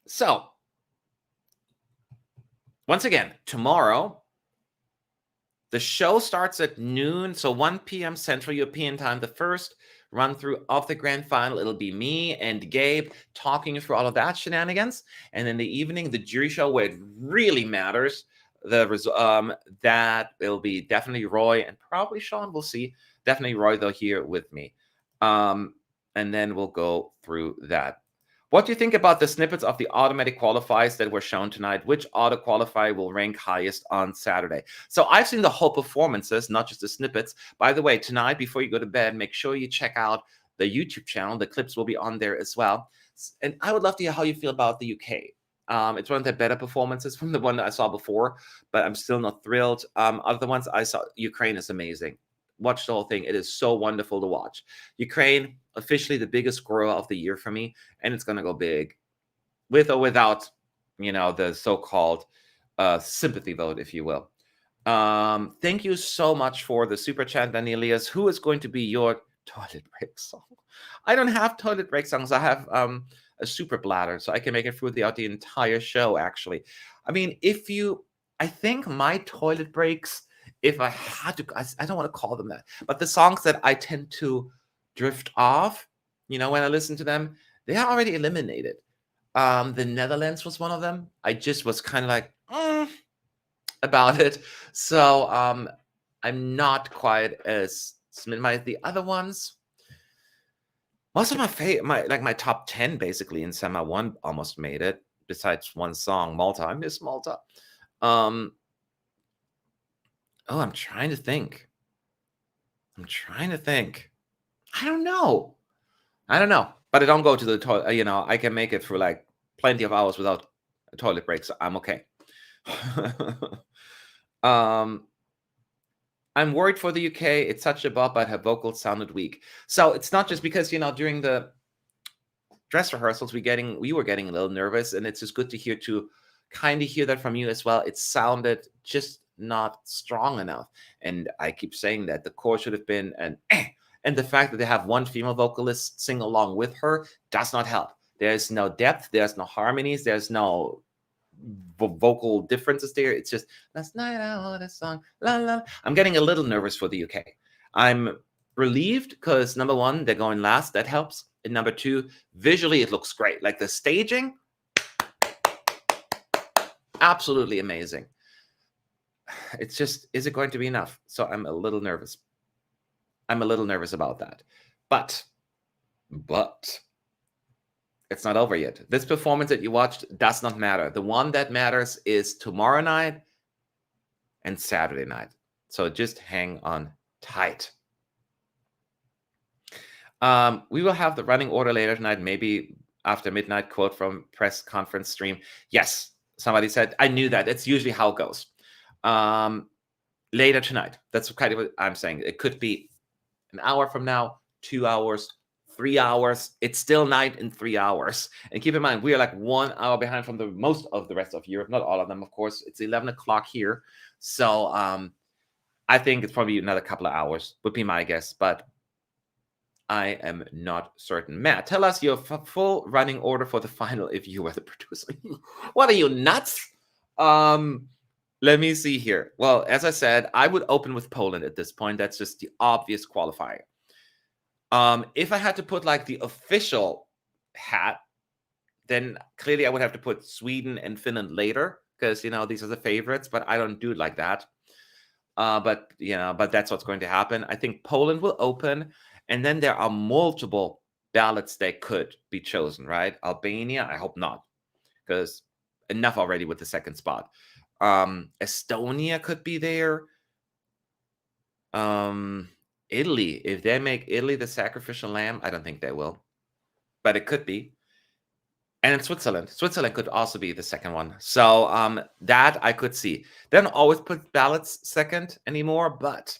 So, once again, tomorrow, the show starts at noon, so 1 p.m. Central European time. The first run through of the grand final. It'll be me and Gabe talking through all of that shenanigans. And in the evening, the jury show where it really matters. That will be definitely Roy and probably Sean. We'll see. Definitely Roy, though, here with me. And then we'll go through that. What do you think about the snippets of the automatic qualifiers that were shown tonight? Which auto qualifier will rank highest on Saturday? So I've seen the whole performances, not just the snippets. By the way, tonight, before you go to bed, make sure you check out the YouTube channel. The clips will be on there as well. And I would love to hear how you feel about the UK. It's one of the better performances from the one that I saw before, but I'm still not thrilled. Other ones I saw, Ukraine is amazing. Watch the whole thing. It is so wonderful to watch. Ukraine, officially the biggest scorer of the year for me, and it's going to go big. With or without, the so-called sympathy vote, if you will. Thank you so much for the super chat, Danielius. Who is going to be your toilet break song? I don't have toilet break songs. I have a super bladder, so I can make it throughout the entire show, actually. I mean, I think my toilet breaks, if I had to, I don't want to call them that, but the songs that I tend to drift off, when I listen to them, they are already eliminated. The Netherlands was one of them. I just was kind of like about it. So I'm not quite as smitten by the other ones. Most of my top 10 basically in Sema 1 almost made it, besides one song, Malta. I miss Malta. Oh, I'm trying to think. I don't know. But I don't go to the toilet. You know, I can make it for like plenty of hours without a toilet break, so I'm okay. I'm worried for the UK. It's such a bop, but her vocals sounded weak. So it's not just because, you know, during the dress rehearsals, we were getting a little nervous, and it's just good to kind of hear that from you as well. It sounded just not strong enough. And I keep saying that the chorus should have been an and the fact that they have one female vocalist sing along with her does not help. There's no depth, there's no harmonies, there's no vocal differences there. It's just last night I heard a song, la la. I'm getting a little nervous for the UK. I'm relieved because number one, they're going last, that helps, and number two, visually it looks great. Like the staging, absolutely amazing. It's just, is it going to be enough? So I'm a little nervous. About that, but it's not over yet. This performance that you watched does not matter. The one that matters is tomorrow night and Saturday night. So just hang on tight. We will have the running order later tonight, maybe after midnight. Quote from press conference stream. Yes, somebody said, I knew that. It's usually how it goes. Later tonight. That's kind of what I'm saying. It could be an hour from now, 2 hours, 3 hours. It's still night in 3 hours. And keep in mind, we are like 1 hour behind from the most of the rest of Europe. Not all of them, of course. It's 11 o'clock here. So I think it's probably another couple of hours, would be my guess. But I am not certain. Matt, tell us your full running order for the final if you were the producer. What are you, nuts? Let me see here. Well, as I said, I would open with Poland at this point. That's just the obvious qualifier. If I had to put like the official hat, then clearly I would have to put Sweden and Finland later because, you know, these are the favorites, but I don't do it like that. But that's what's going to happen. I think Poland will open, and then there are multiple ballots that could be chosen, right? Albania, I hope not, because enough already with the second spot. Estonia could be there. Italy, if they make Italy the sacrificial lamb, I don't think they will, but it could be. And in Switzerland could also be the second one. So that I could see. They don't always put ballots second anymore, but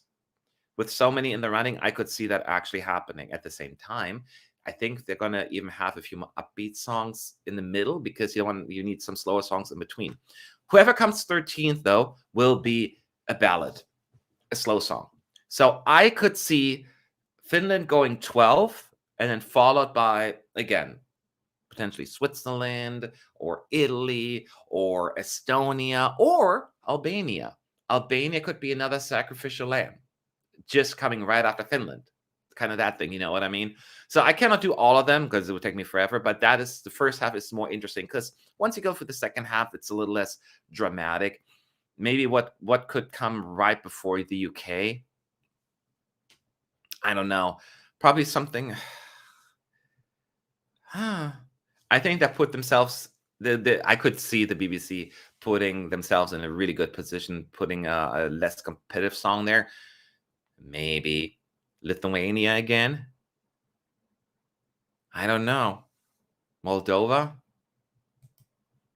with so many in the running, I could see that actually happening at the same time. I think they're going to even have a few more upbeat songs in the middle because you need some slower songs in between. Whoever comes 13th, though, will be a ballad, a slow song. So I could see Finland going 12th and then followed by, again, potentially Switzerland or Italy or Estonia or Albania. Albania could be another sacrificial lamb, just coming right after Finland. Kind of that thing, you know what I mean? So I cannot do all of them because it would take me forever, but that is, the first half is more interesting because once you go for the second half, it's a little less dramatic. Maybe what could come right before the UK? I don't know. Probably something. I think that put themselves. I could see the BBC putting themselves in a really good position, putting a less competitive song there. Maybe Lithuania again. I don't know. Moldova?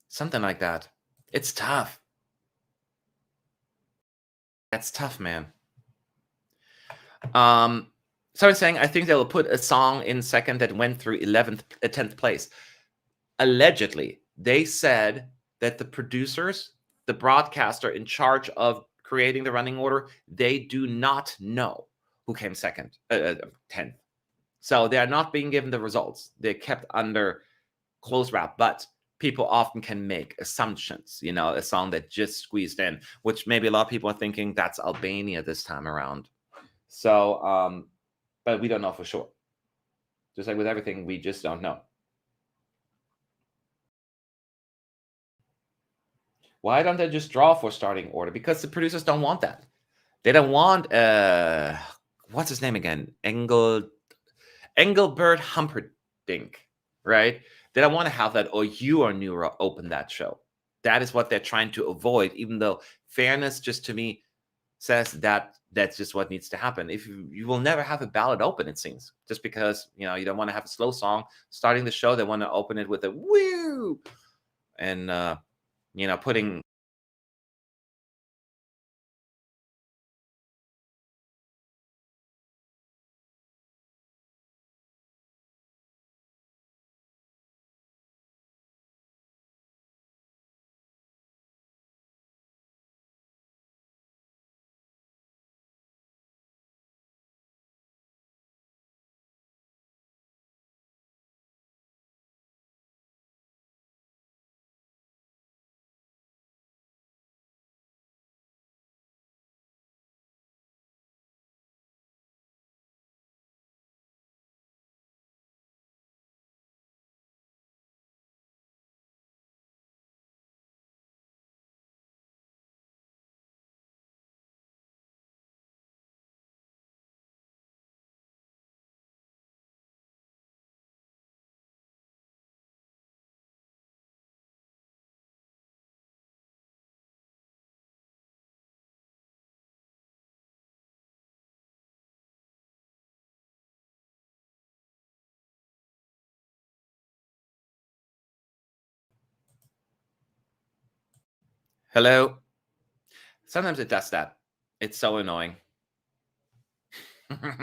Something like that. It's tough. That's tough, man. So I was saying, I think they'll put a song in second that went through 10th place. Allegedly, they said that the producers, the broadcaster in charge of creating the running order, they do not know who came second, 10th. So they are not being given the results. They're kept under close wrap, but people often can make assumptions, you know, a song that just squeezed in, which maybe a lot of people are thinking that's Albania this time around. So, but we don't know for sure. Just like with everything, we just don't know. Why don't they just draw for starting order? Because the producers don't want that. They don't want what's his name again? Engelbert Humperdinck, right? They don't want to have that, or you or Neuro open that show. That is what they're trying to avoid, even though fairness just to me says that that's just what needs to happen. If you will never have a ballad open, it seems, just because you don't want to have a slow song starting the show. They want to open it with a woo and putting. Hello. Sometimes it does that. It's so annoying. Yeah.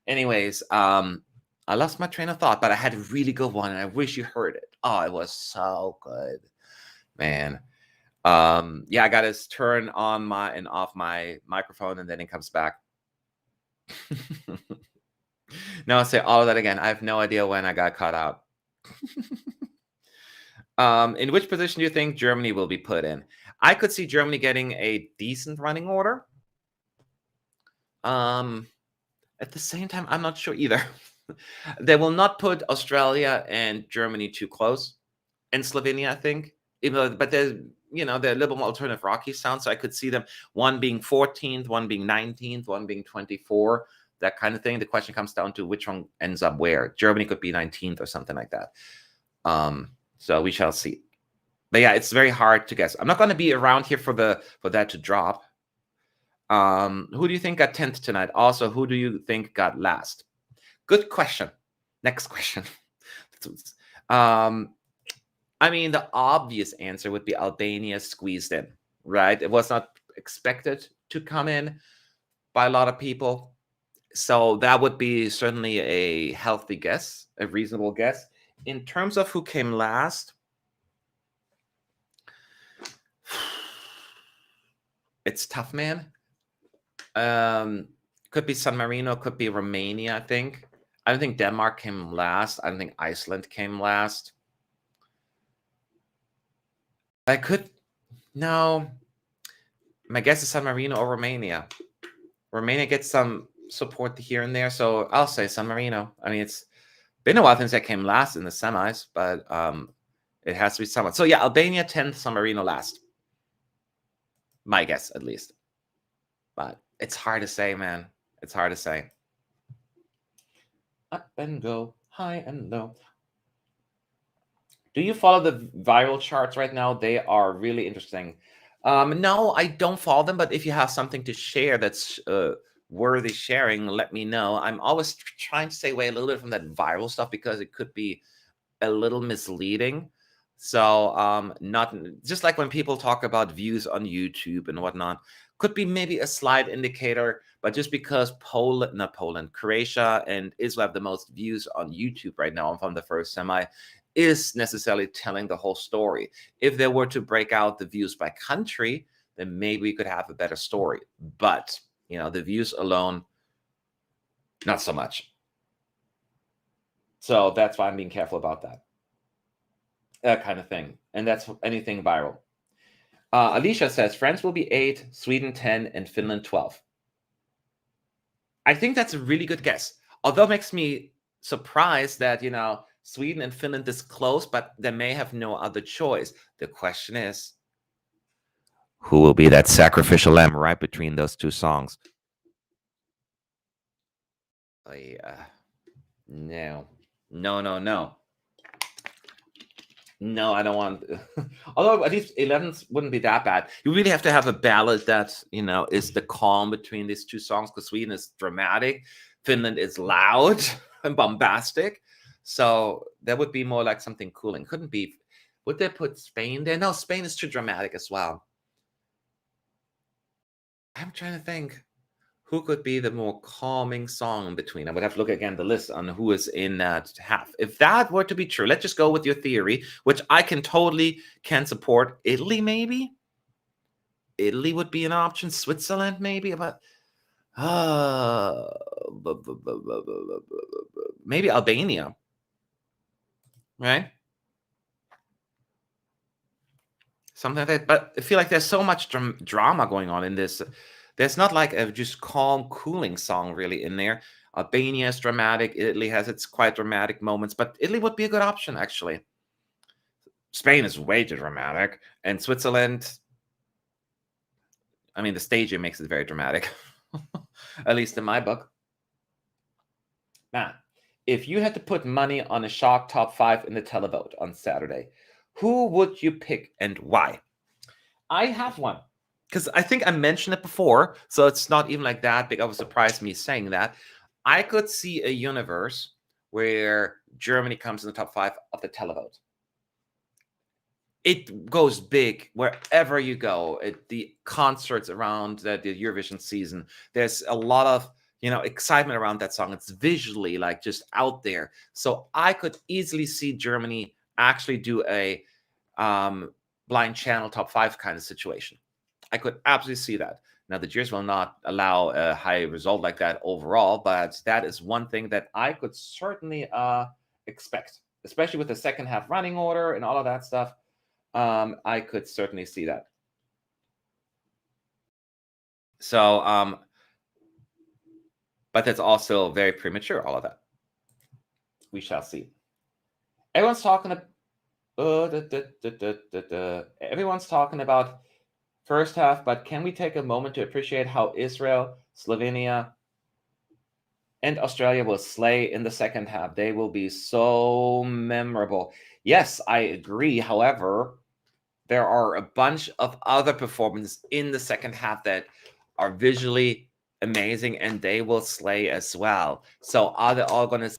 Anyways, I lost my train of thought, but I had a really good one, and I wish you heard it. Oh, it was so good, man. Yeah, I got to turn on my and off my microphone, and then it comes back. No, I'll say all of that again. I have no idea when I got caught out. In which position do you think Germany will be put in? I could see Germany getting a decent running order. At the same time, I'm not sure either. They will not put Australia and Germany too close, and Slovenia, I think. But they're a little more alternative rocky sound, so I could see them one being 14th, one being 19th, one being 24, that kind of thing. The question comes down to which one ends up where. Germany could be 19th or something like that. So we shall see. But yeah, it's very hard to guess. I'm not going to be around here for that to drop. Who do you think got 10th tonight? Also, who do you think got last? Good question. Next question. I mean, the obvious answer would be Albania squeezed in, right? It was not expected to come in by a lot of people. So that would be certainly a healthy guess, a reasonable guess. In terms of who came last, it's tough, man. Could be San Marino, could be Romania, I think. I don't think Denmark came last. I don't think Iceland came last. No. My guess is San Marino or Romania. Romania gets some support here and there, so I'll say San Marino. I mean, it's been a while since I came last in the semis, but it has to be someone. So yeah, Albania 10th, San Marino last. My guess, at least. But it's hard to say, man. It's hard to say. Up and go, high and low. Do you follow the viral charts right now? They are really interesting. No, I don't follow them, but if you have something to share that's worthy sharing, let me know. I'm always trying to stay away a little bit from that viral stuff because it could be a little misleading. So not just like when people talk about views on YouTube and whatnot, could be maybe a slight indicator, but just because Croatia and Israel have the most views on YouTube right now from the first semi, is necessarily telling the whole story. If they were to break out the views by country, then maybe we could have a better story. But, the views alone, not so much. So that's why I'm being careful about that. That kind of thing. And that's anything viral. Alicia says, France will be 8, Sweden 10, and Finland 12. I think that's a really good guess. Although it makes me surprised that, Sweden and Finland is close, but they may have no other choice. The question is, who will be that sacrificial lamb right between those two songs? Oh, yeah. No. No, I don't want. Although at least 11th wouldn't be that bad. You really have to have a ballad that, is the calm between these two songs, because Sweden is dramatic, Finland is loud and bombastic. So that would be more like something cooling. Couldn't be. Would they put Spain there? No, Spain is too dramatic as well. I'm trying to think. Who could be the more calming song in between? I would have to look again the list on who is in that half. If that were to be true, let's just go with your theory, which I can support. Italy, maybe? Italy would be an option. Switzerland, maybe? But maybe Albania. Right? Something like that. But I feel like there's so much drama going on in this. There's not like a just calm, cooling song really in there. Albania is dramatic. Italy has its quite dramatic moments, but Italy would be a good option, actually. Spain is way too dramatic. And Switzerland, I mean, the staging makes it very dramatic, at least in my book. Now, if you had to put money on a shock top 5 in the televote on Saturday, who would you pick and why? I have one. Because I think I mentioned it before, so it's not even like that big of a surprise me saying that. I could see a universe where Germany comes in the top 5 of the televote. It goes big wherever you go. The concerts around the Eurovision season, there's a lot of excitement around that song. It's visually like just out there. So I could easily see Germany actually do a blind channel top 5 kind of situation. I could absolutely see that. Now, the jurors will not allow a high result like that overall, but that is one thing that I could certainly expect, especially with the second half running order and all of that stuff. I could certainly see that. So, but that's also very premature, all of that. We shall see. Everyone's talking everyone's talking about first half, but can we take a moment to appreciate how Israel, Slovenia, and Australia will slay in the second half? They will be so memorable. Yes, I agree. However, there are a bunch of other performances in the second half that are visually amazing, and they will slay as well. So are they all going to...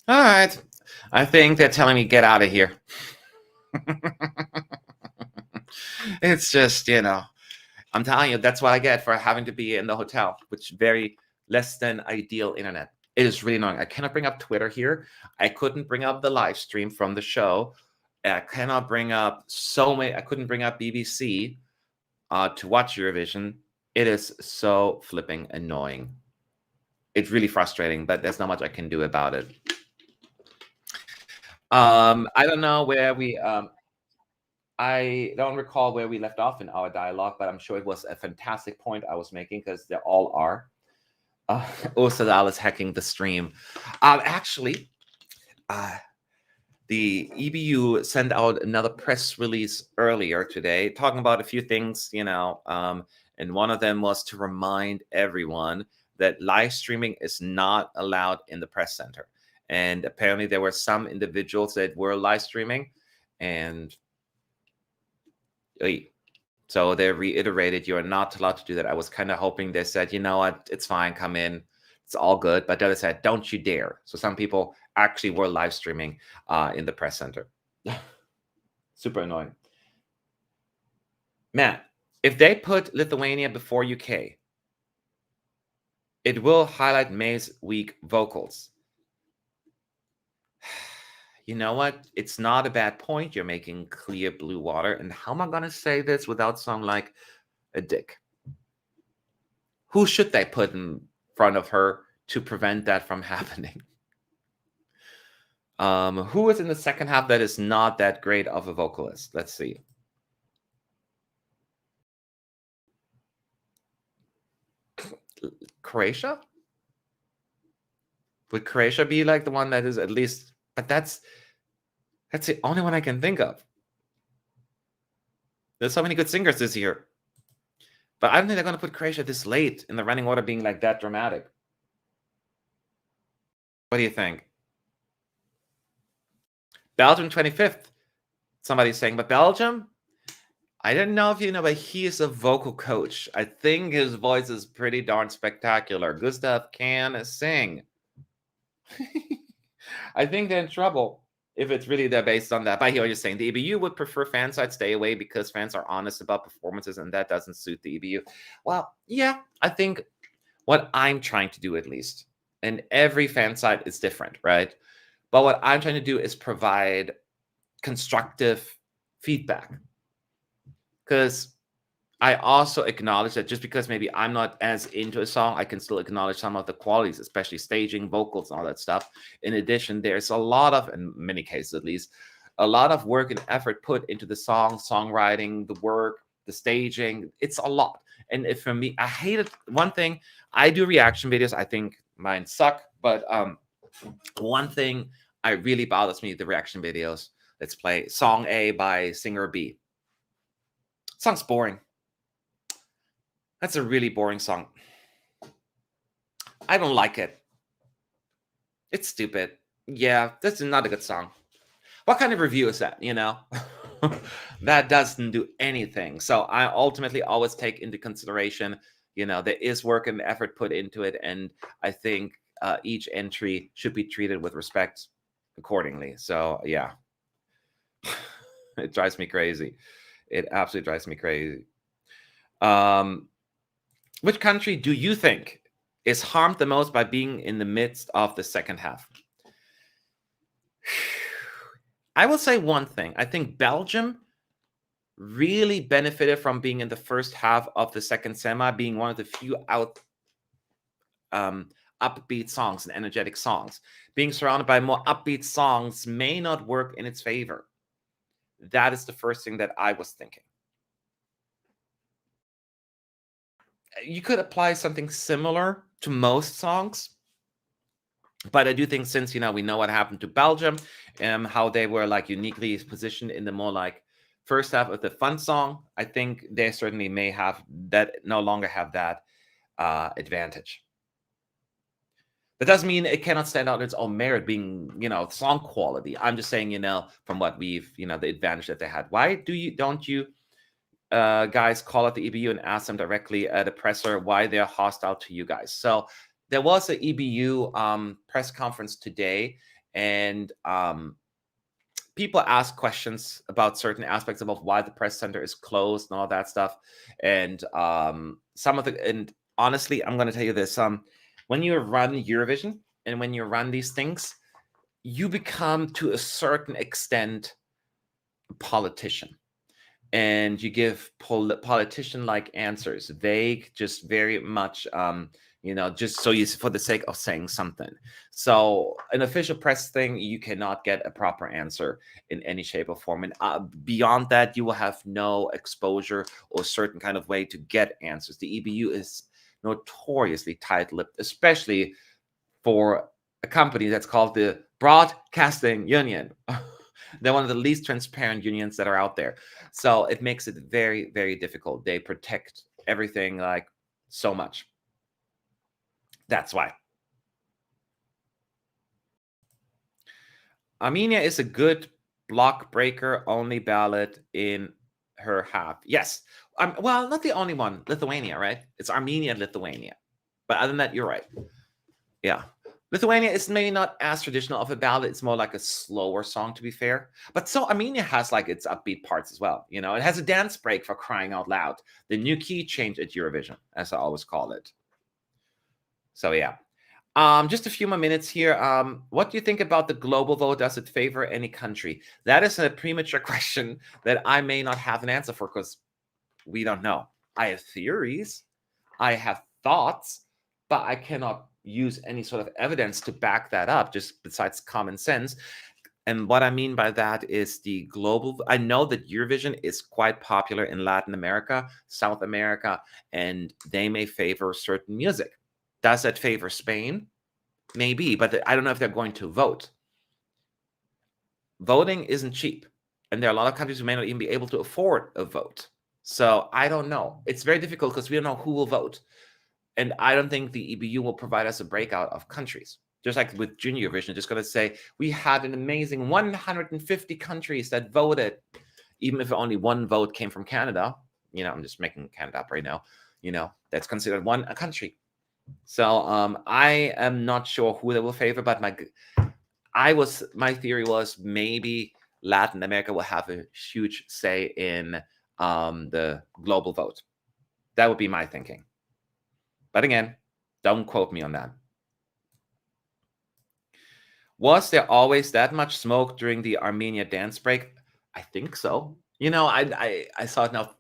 All right. I think they're telling me get out of here. It's just, I'm telling you, that's what I get for having to be in the hotel, which very less than ideal internet. It is really annoying. I cannot bring up Twitter here. I couldn't bring up the live stream from the show. I cannot bring up I couldn't bring up BBC to watch Eurovision. It is so flipping annoying. It's really frustrating, but there's not much I can do about it. I don't know where we... I don't recall where we left off in our dialogue, but I'm sure it was a fantastic point I was making, because they all are. Usadal is hacking the stream. Actually, the EBU sent out another press release earlier today talking about a few things, and one of them was to remind everyone that live streaming is not allowed in the press center. And apparently there were some individuals that were live streaming, and so they reiterated, you're not allowed to do that. I was kind of hoping they said, you know what, it's fine, come in, it's all good. But the other said, don't you dare. So some people actually were live streaming in the press center. Super annoying. Matt, if they put Lithuania before UK, it will highlight May's weak vocals. You know what? It's not a bad point. You're making clear blue water. And how am I going to say this without sounding like a dick? Who should they put in front of her to prevent that from happening? Who is in the second half that is not that great of a vocalist? Let's see. Croatia? Would Croatia be like the one that is at least... But that's the only one I can think of. There's so many good singers this year. But I don't think they're going to put Croatia this late in the running order being like that dramatic. What do you think? Belgium 25th. Somebody's saying, but Belgium? I don't know if you know, but he is a vocal coach. I think his voice is pretty darn spectacular. Gustaph can sing. I think they're in trouble if it's really they're based on that. But I hear what you're saying. The EBU would prefer fan side stay away because fans are honest about performances, and that doesn't suit the EBU. Well, yeah, I think what I'm trying to do, at least, and every fan side is different, right? But what I'm trying to do is provide constructive feedback. Because I also acknowledge that just because maybe I'm not as into a song, I can still acknowledge some of the qualities, especially staging, vocals, and all that stuff. In addition, there's a lot of, in many cases at least, a lot of work and effort put into the song, songwriting, the work, the staging. It's a lot. And if for me, I hate it. One thing, I do reaction videos. I think mine suck. But one thing I really bothers me, the reaction videos. Let's play Song A by Singer B. Song's boring. That's a really boring song. I don't like it. It's stupid. Yeah, that's not a good song. What kind of review is that, you know? That doesn't do anything. So I ultimately always take into consideration, you know, there is work and effort put into it. And I think each entry should be treated with respect accordingly. So, yeah. It drives me crazy. It absolutely drives me crazy. Which country do you think is harmed the most by being in the midst of the second half? I will say one thing. I think Belgium really benefited from being in the first half of the second semi, being one of the few upbeat songs and energetic songs. Being surrounded by more upbeat songs may not work in its favor. That is the first thing that I was thinking. You could apply something similar to most songs, but I do think since, you know, we know what happened to Belgium and how they were like uniquely positioned in the more like first half of the fun song, I think they certainly may have that, no longer have that advantage. That doesn't mean it cannot stand out on its own merit being, you know, song quality. I'm just saying, you know, from what we've, you know, the advantage that they had. Why don't you guys call out the EBU and ask them directly at the presser why they're hostile to you guys? So there was an EBU press conference today, and people ask questions about certain aspects about why the press center is closed and all that stuff. And and honestly, I'm going to tell you this: when you run Eurovision and when you run these things, you become to a certain extent a politician. And you give politician-like answers, vague, just very much, you know, just so you for the sake of saying something. So an official press thing, you cannot get a proper answer in any shape or form. And beyond that, you will have no exposure or certain kind of way to get answers. The EBU is notoriously tight-lipped, especially for a company that's called the Broadcasting Union. They're one of the least transparent unions that are out there. So it makes it very, very difficult. They protect everything like so much. That's why. Armenia is a good block breaker, only ballot in her half. Yes. Well, not the only one. Lithuania, right? It's Armenia and Lithuania. But other than that, you're right. Yeah. Lithuania is maybe not as traditional of a ballad. It's more like a slower song, to be fair. But so Armenia has like its upbeat parts as well. You know, it has a dance break, for crying out loud. The new key change at Eurovision, as I always call it. So yeah. Just a few more minutes here. What do you think about the global vote? Does it favor any country? That is a premature question that I may not have an answer for because we don't know. I have theories, I have thoughts, but I cannot use any sort of evidence to back that up, just besides common sense. And what I mean by that is the global. I know that Eurovision is quite popular in Latin America, South America, and they may favor certain music. Does that favor Spain? Maybe, but I don't know if they're going to vote. Voting isn't cheap, and there are a lot of countries who may not even be able to afford a vote. So I don't know. It's very difficult because we don't know who will vote. And I don't think the EBU will provide us a breakout of countries. Just like with Junior Vision, just going to say, we had an amazing 150 countries that voted, even if only one vote came from Canada. You know, I'm just making Canada up right now. You know, that's considered a country. So I am not sure who they will favor, but my theory was maybe Latin America will have a huge say in the global vote. That would be my thinking. But again, don't quote me on that. Was there always that much smoke during the Armenia dance break? I think so. You know, I saw it now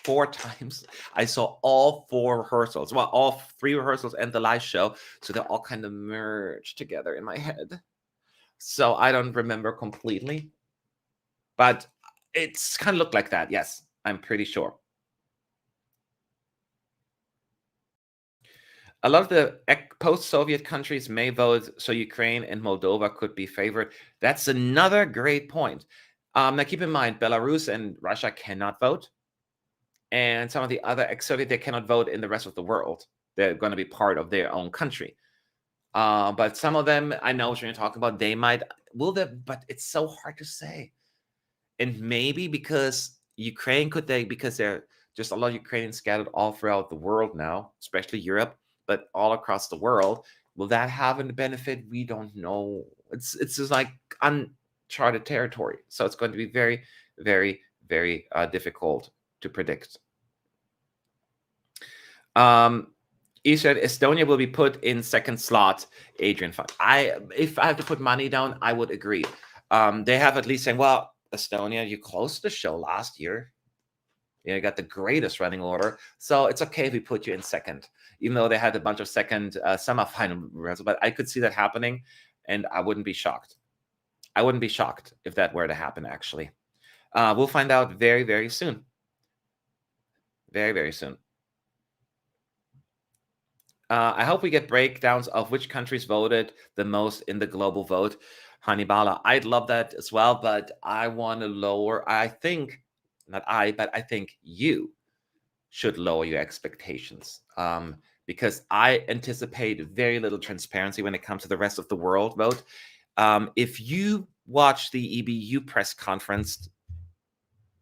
4 times. I saw all 4 rehearsals. Well, all 3 rehearsals and the live show. So they're all kind of merged together in my head. So I don't remember completely. But it's kind of looked like that. Yes, I'm pretty sure. A lot of the post-Soviet countries may vote, so Ukraine and Moldova could be favored. That's another great point. Now, keep in mind, Belarus and Russia cannot vote. And some of the other ex-Soviet, they cannot vote in the rest of the world. They're going to be part of their own country. But some of them, I know what you're talking about, they might, will they? But it's so hard to say. And maybe because Ukraine because there are just a lot of Ukrainians scattered all throughout the world now, especially Europe, but all across the world. Will that have a benefit? We don't know. It's just like uncharted territory. So it's going to be very, very, very difficult to predict. He said Estonia will be put in second slot. Adrian, if I have to put money down, I would agree. They have at least saying, well, Estonia, you closed the show last year. You got the greatest running order. So it's okay if we put you in second, even though they had a bunch of second semifinal results. But I could see that happening, and I wouldn't be shocked. I wouldn't be shocked if that were to happen, actually. We'll find out very, very soon. Very, very soon. I hope we get breakdowns of which countries voted the most in the global vote. Hannibala, I'd love that as well, but I want to lower. I think, not I, but I think you should lower your expectations because I anticipate very little transparency when it comes to the rest of the world vote. If you watch the EBU press conference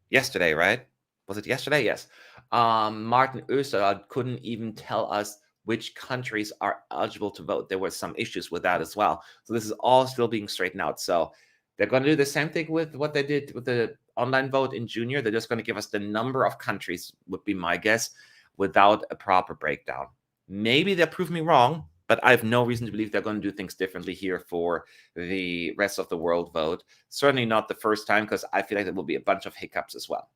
yesterday, right? Was it yesterday? Yes. Martin Österdahl couldn't even tell us which countries are eligible to vote. There were some issues with that as well. So this is all still being straightened out. So they're going to do the same thing with what they did with the online vote in junior. They're just going to give us the number of countries, would be my guess, without a proper breakdown. Maybe they'll prove me wrong, but I have no reason to believe they're going to do things differently here for the rest of the world vote. Certainly not the first time, because I feel like there will be a bunch of hiccups as well.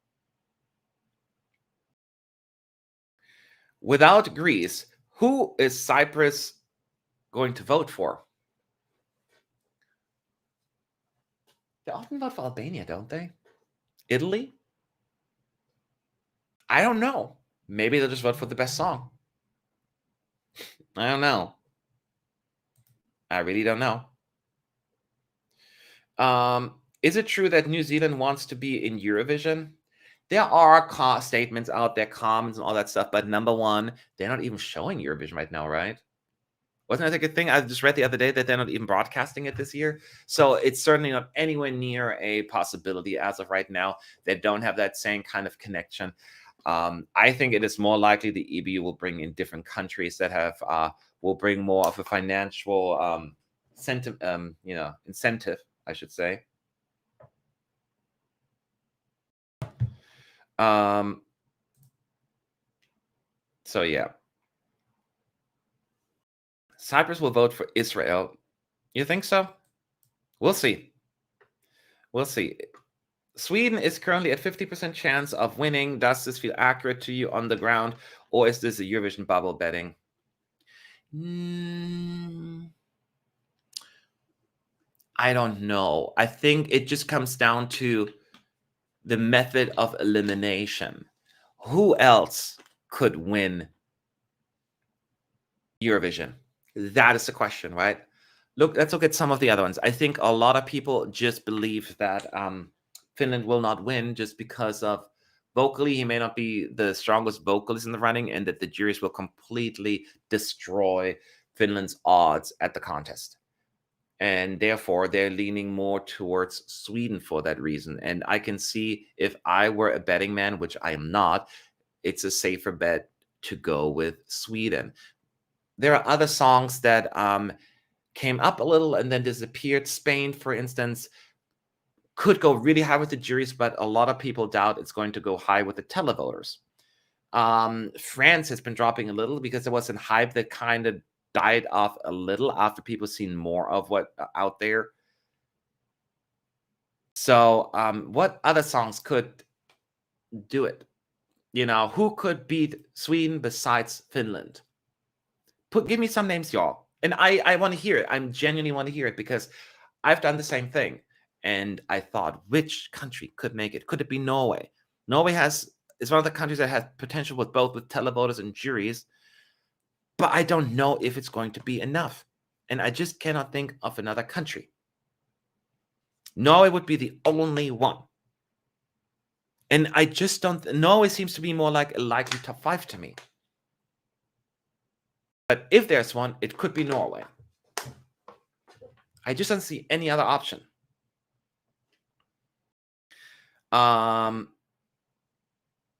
Without Greece, who is Cyprus going to vote for? They often vote for Albania, don't they? Italy? I don't know. Maybe they'll just vote for the best song. I don't know. I really don't know. Is it true that New Zealand wants to be in Eurovision? There are statements out there, comments and all that stuff, but number one, they're not even showing Eurovision right now, right? Wasn't that a good thing? I just read the other day that they're not even broadcasting it this year. So it's certainly not anywhere near a possibility as of right now. They don't have that same kind of connection. I think it is more likely the EBU will bring in different countries that have will bring more of a financial incentive, I should say. So yeah. Cyprus will vote for Israel. You think so? We'll see. We'll see. Sweden is currently at 50% chance of winning. Does this feel accurate to you on the ground, or is this a Eurovision bubble betting? I don't know. I think it just comes down to the method of elimination. Who else could win Eurovision? That is the question, right? Let's look at some of the other ones. I think a lot of people just believe that Finland will not win just because of vocally he may not be the strongest vocalist in the running, and that the juries will completely destroy Finland's odds at the contest. And therefore, they're leaning more towards Sweden for that reason. And I can see, if I were a betting man, which I am not, it's a safer bet to go with Sweden. There are other songs that came up a little and then disappeared. Spain, for instance, could go really high with the juries, but a lot of people doubt it's going to go high with the televoters. France has been dropping a little because there was a hype that kind of died off a little after people seen more of what out there. So what other songs could do it? You know, who could beat Sweden besides Finland? Give me some names, y'all. And I want to hear it. I genuinely want to hear it, because I've done the same thing. And I thought, which country could make it? Could it be Norway? Norway is one of the countries that has potential with both with televoters and juries. But I don't know if it's going to be enough. And I just cannot think of another country. Norway would be the only one. And I just don't. Norway seems to be more like a likely top 5 to me. But if there's one, it could be Norway. I just don't see any other option.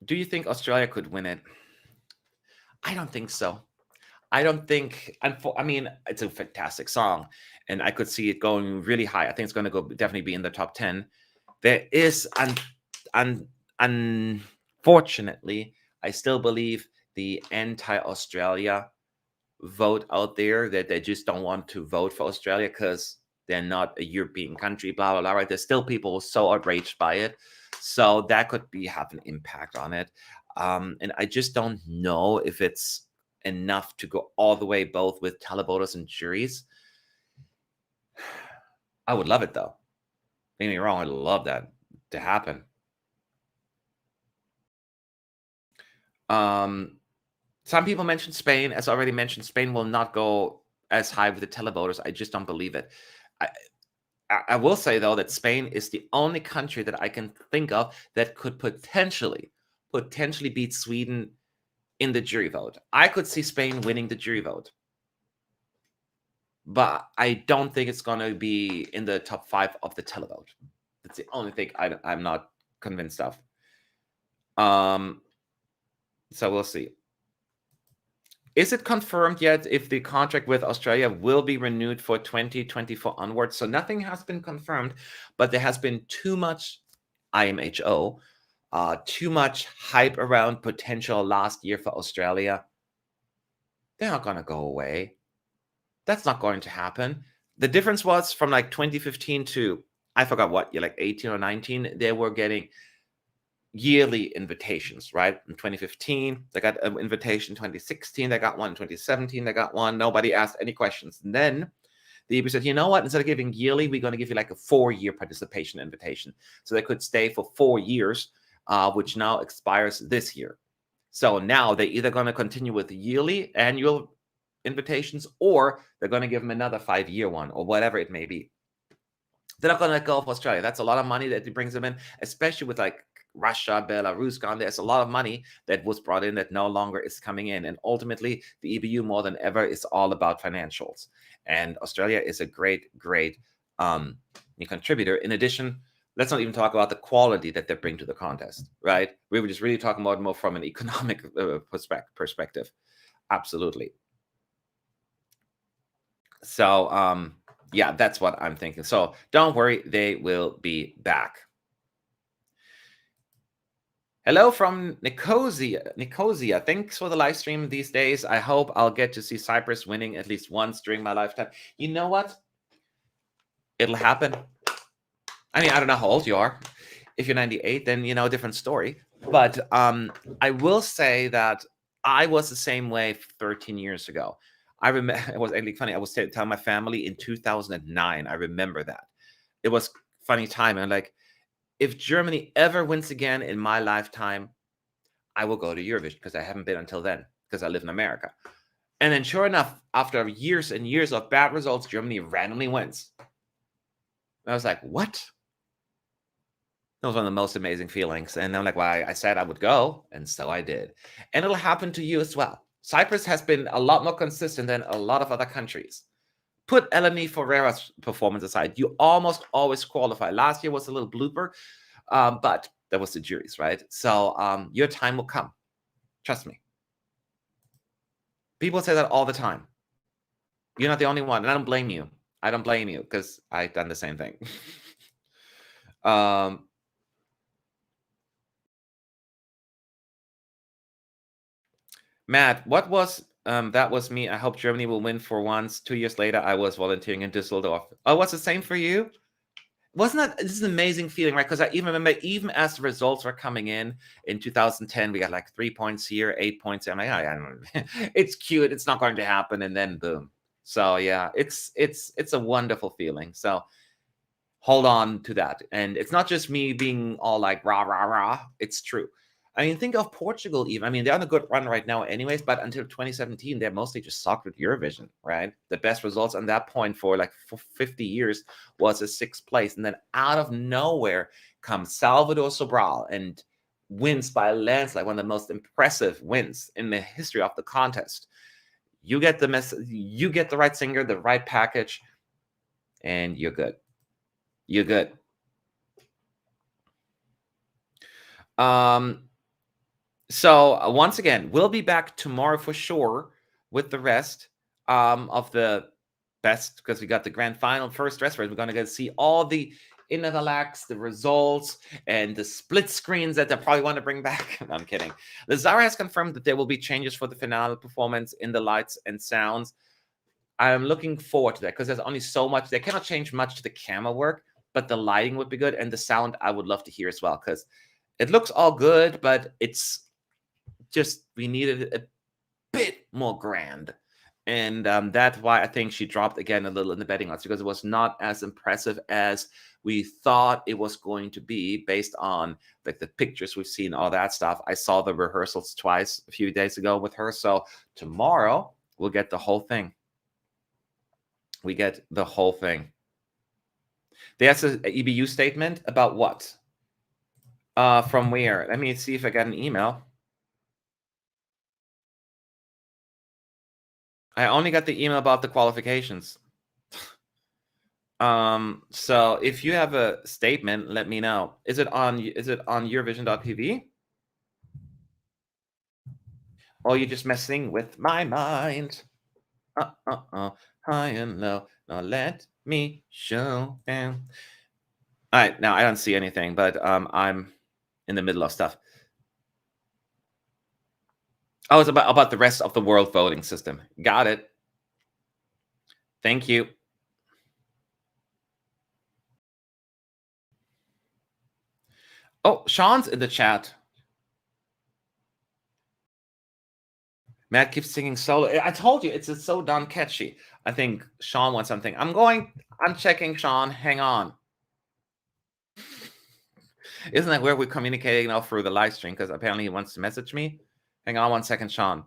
Do you think Australia could win it? I don't think so. I don't think. I mean, it's a fantastic song, and I could see it going really high. I think it's going to go definitely be in the top 10. There is, unfortunately, I still believe the anti-Australia vote out there, that they just don't want to vote for Australia because they're not a European country, blah, blah, blah, right? There's still people so outraged by it. So that could have an impact on it. And I just don't know if it's enough to go all the way both with televoters and juries. I would love it, though. Don't get me wrong, I'd love that to happen. Some people mentioned Spain. As already mentioned, Spain will not go as high with the televoters. I just don't believe it. I will say, though, that Spain is the only country that I can think of that could potentially beat Sweden in the jury vote. I could see Spain winning the jury vote. But I don't think it's going to be in the top 5 of the televote. That's the only thing I'm not convinced of. So we'll see. Is it confirmed yet if the contract with Australia will be renewed for 2024 onwards? So nothing has been confirmed, but there has been too much IMHO, too much hype around potential last year for Australia. They're not going to go away. That's not going to happen. The difference was from like 2015 to, I forgot what, like 18 or 19, they were getting yearly invitations, right? In 2015, they got an invitation. 2016, they got one. 2017, they got one. Nobody asked any questions. And then the EBU said, you know what? Instead of giving yearly, we're going to give you like a 4-year participation invitation. So they could stay for 4 years, which now expires this year. So now they're either going to continue with the yearly annual invitations, or they're going to give them another 5-year one, or whatever it may be. They're not going to let go of Australia. That's a lot of money that it brings them in, especially with like Russia, Belarus gone. There's a lot of money that was brought in that no longer is coming in. And ultimately, the EBU more than ever is all about financials. And Australia is a great contributor. In addition, let's not even talk about the quality that they bring to the contest, right? We were just really talking about more from an economic perspective. Absolutely. So, yeah, that's what I'm thinking. So don't worry, they will be back. Hello from Nicosia. Thanks for the live stream these days. I hope I'll get to see Cyprus winning at least once during my lifetime. You know what? It'll happen. I mean, I don't know how old you are. If you're 98, then, different story. But I will say that I was the same way 13 years ago. I remember, it was actually funny. I was telling my family in 2009. I remember that. It was funny time. And like, if Germany ever wins again in my lifetime, I will go to Eurovision, because I haven't been until then, because I live in America. And then sure enough, after years and years of bad results, Germany randomly wins. And I was like, what? That was one of the most amazing feelings. And I'm like, well, I said I would go, and so I did. And it'll happen to you as well. Cyprus has been a lot more consistent than a lot of other countries. Put Eleni Ferreira's performance aside. You almost always qualify. Last year was a little blooper, but that was the juries, right? So your time will come. Trust me. People say that all the time. You're not the only one, and I don't blame you. I don't blame you, because I've done the same thing. Matt, what was that was me. I hope Germany will win for once. 2 years later, I was volunteering in Düsseldorf. Oh, what's the same for you? Wasn't that, this is an amazing feeling, right? Because I even remember, even as the results were coming in 2010, we got like 3 points here, 8 points. I'm like, I don't know. It's cute. It's not going to happen. And then boom. So yeah, it's a wonderful feeling. So hold on to that. And it's not just me being all like rah, rah, rah. It's true. I mean, think of Portugal even. I mean, they're on a good run right now anyways, but until 2017, they're mostly just sucked with Eurovision, right? The best results on that point for 50 years was a 6th place. And then out of nowhere comes Salvador Sobral and wins by a landslide, one of the most impressive wins in the history of the contest. You get the message, you get the right singer, the right package, and you're good. You're good. So once again, we'll be back tomorrow for sure with the rest of the best, because we got the grand final first rest race. We're going to get to see all the interlacs, the results, and the split screens that they probably want to bring back. No, I'm kidding. The Zarra has confirmed that there will be changes for the finale performance in the lights and sounds. I'm looking forward to that, because there's only so much. They cannot change much to the camera work, but the lighting would be good, and the sound I would love to hear as well, because it looks all good, but it's just, we needed a bit more grand. And that's why I think she dropped again a little in the betting odds, because it was not as impressive as we thought it was going to be based on like the pictures we've seen, all that stuff. I saw the rehearsals twice a few days ago with her. So tomorrow we'll get the whole thing. We get the whole thing. There's an EBU statement about what? From where? Let me see if I got an email. I only got the email about the qualifications. So if you have a statement, let me know. Is it on Eurovision.tv? Or you're just messing with my mind? High and low. Now let me show them. All right, now I don't see anything, but I'm in the middle of stuff. Oh, it's about the rest of the world voting system. Got it. Thank you. Oh, Sean's in the chat. Matt keeps singing solo. I told you, it's so darn catchy. I think Sean wants something. I'm checking Sean. Hang on. Isn't that where we're communicating now through the live stream? Because apparently he wants to message me. Hang on 1 second, Sean.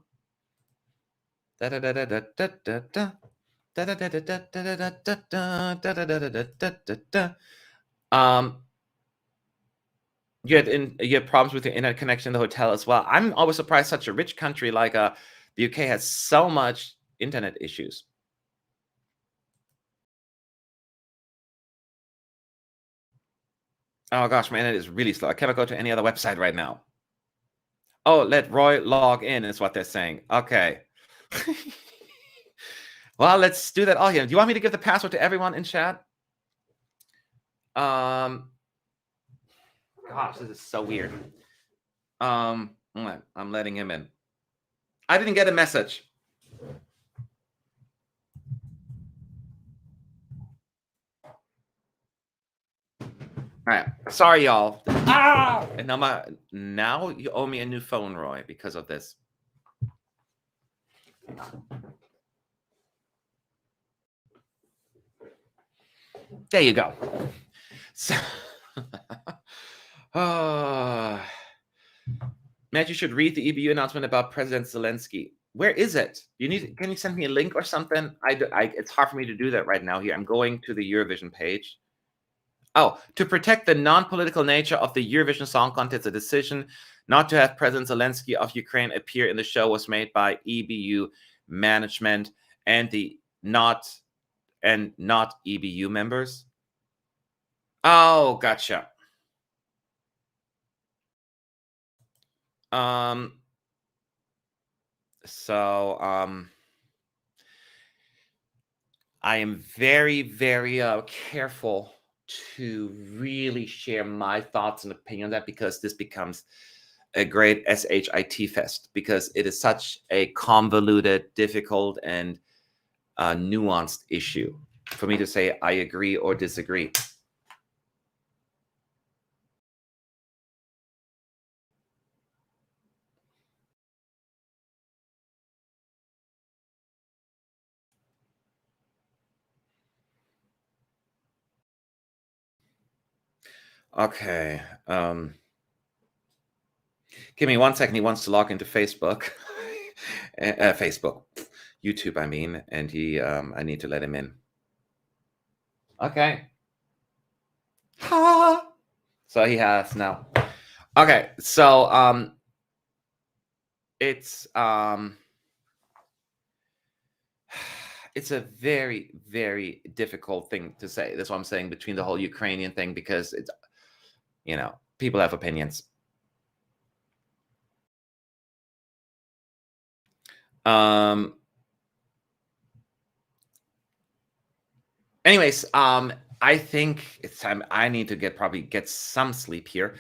You had problems with your internet connection in the hotel as well. I'm always surprised such a rich country like the UK has so much internet issues. Oh gosh, my internet is really slow. I cannot go to any other website right now. Oh, let Roy log in is what they're saying. Okay. Well, let's do that all here. Do you want me to give the password to everyone in chat? Gosh, this is so weird. I'm letting him in. I didn't get a message. All right, sorry, y'all. And now you owe me a new phone, Roy, because of this. There you go. So, Matt, you should read the EBU announcement about President Zelensky. Where is it? Can you send me a link or something? It's hard for me to do that right now. Here, I'm going to the Eurovision page. Oh, to protect the non-political nature of the Eurovision Song Contest, a decision not to have President Zelensky of Ukraine appear in the show was made by EBU management and not EBU members. Oh, gotcha. I am very, very careful to really share my thoughts and opinion on that, because this becomes a great SHIT fest, because it is such a convoluted, difficult, and nuanced issue for me to say I agree or disagree. Okay. Give me 1 second. He wants to log into Facebook. YouTube, I mean, and I need to let him in. Okay. Ha! So he has now. Okay, so it's a very, very difficult thing to say. That's what I'm saying, between the whole Ukrainian thing, because it's, people have opinions. Anyways, I think it's time I need to get some sleep here.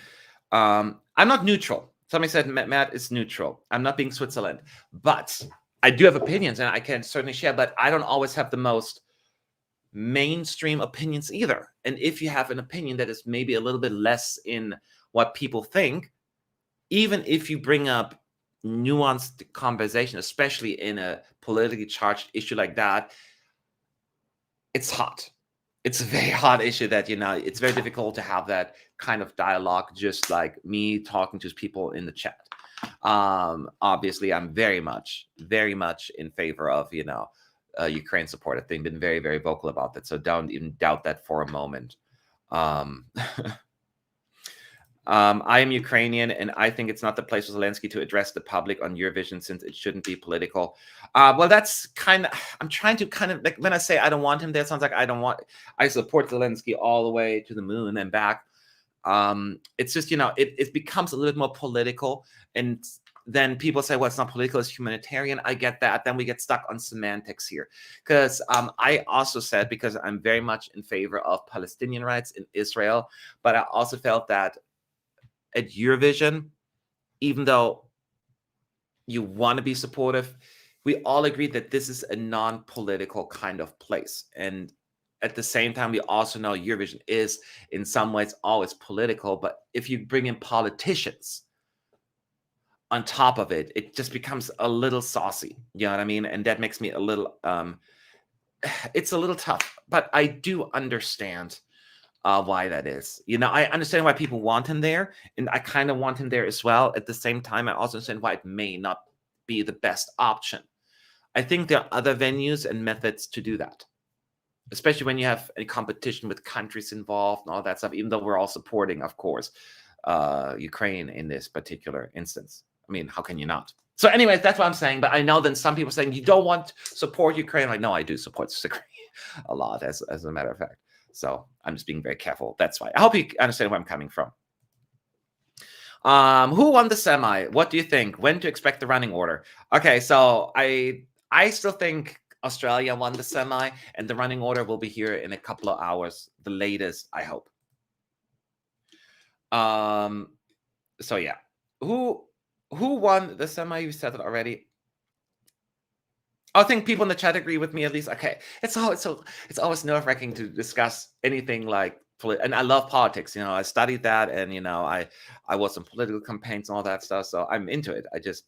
I'm not neutral. Somebody said Matt is neutral. I'm not being Switzerland, but I do have opinions, and I can certainly share, but I don't always have the most mainstream opinions either. And if you have an opinion that is maybe a little bit less in what people think, even if you bring up nuanced conversation, especially in a politically charged issue like that, it's hot. It's a very hot issue that, it's very difficult to have that kind of dialogue, just like me talking to people in the chat. Obviously, I'm very much in favor of, Ukraine support. I've been very, very vocal about that. So don't even doubt that for a moment. I am Ukrainian, and I think it's not the place for Zelensky to address the public on Eurovision, since it shouldn't be political. Well, that's I'm trying to like, when I say I don't want him there, it sounds like I support Zelensky all the way to the moon and back. It's just, it becomes a little bit more political, and then people say, well, it's not political, it's humanitarian. I get that. Then we get stuck on semantics here. Because I also said, because I'm very much in favor of Palestinian rights in Israel, but I also felt that at Eurovision, even though you want to be supportive, we all agree that this is a non-political kind of place. And at the same time, we also know Eurovision is in some ways always political, but if you bring in politicians on top of it, it just becomes a little saucy. You know what I mean? And that makes me a little, it's a little tough, but I do understand why that is. I understand why people want him there, and I kind of want him there as well. At the same time, I also understand why it may not be the best option. I think there are other venues and methods to do that, especially when you have a competition with countries involved and all that stuff, even though we're all supporting, of course. Ukraine in this particular instance. I mean, how can you not? So anyways, that's what I'm saying. But I know then some people saying you don't want to support Ukraine. Like, no, I do support Ukraine a lot, as a matter of fact. So I'm just being very careful. That's why. I hope you understand where I'm coming from. Who won the semi? What do you think? When to expect the running order? Okay, so I still think Australia won the semi, and the running order will be here in a couple of hours, the latest, I hope. So yeah, who won the semi? You said it already. I think people in the chat agree with me at least. Okay, it's always nerve-wracking to discuss anything like, and I love politics. I studied that, and I was in political campaigns and all that stuff, so I'm into it. I just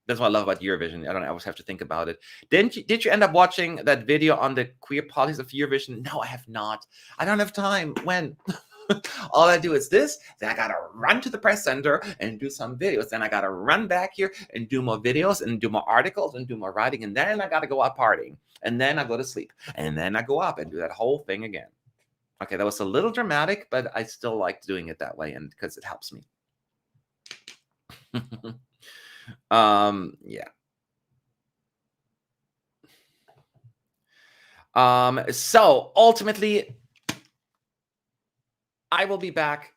that's what I love about Eurovision. I don't always have to think about it. Did you end up watching that video on the queer politics of Eurovision? No, I have not. I don't have time. When? All I do is this, then I gotta run to the press center and do some videos. Then I gotta run back here and do more videos and do more articles and do more writing. And then I gotta go out partying. And then I go to sleep. And then I go up and do that whole thing again. Okay, that was a little dramatic, but I still like doing it that way, and because it helps me. Yeah. So ultimately, I will be back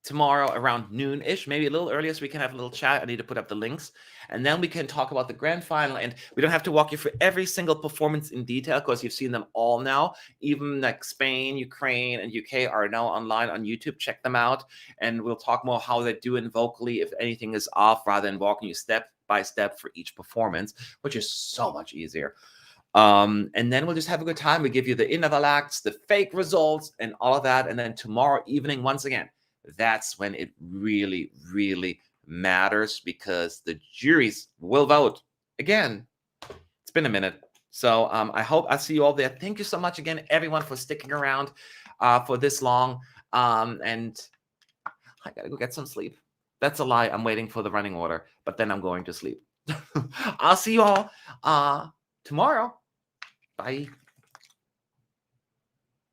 tomorrow around noon-ish, maybe a little earlier, so we can have a little chat. I need to put up the links, and then we can talk about the grand final. And we don't have to walk you through every single performance in detail, because you've seen them all now. Even like Spain, Ukraine, and UK are now online on YouTube. Check them out, and we'll talk more how they're doing vocally, if anything is off, rather than walking you step by step for each performance, which is so much easier. And then we'll just have a good time. We give you the interval acts, the fake results, and all of that. And then tomorrow evening, once again, that's when it really, really matters, because the juries will vote. Again, it's been a minute. So I hope I see you all there. Thank you so much again, everyone, for sticking around for this long. And I got to go get some sleep. That's a lie. I'm waiting for the running order, but then I'm going to sleep. I'll see you all tomorrow. Bye.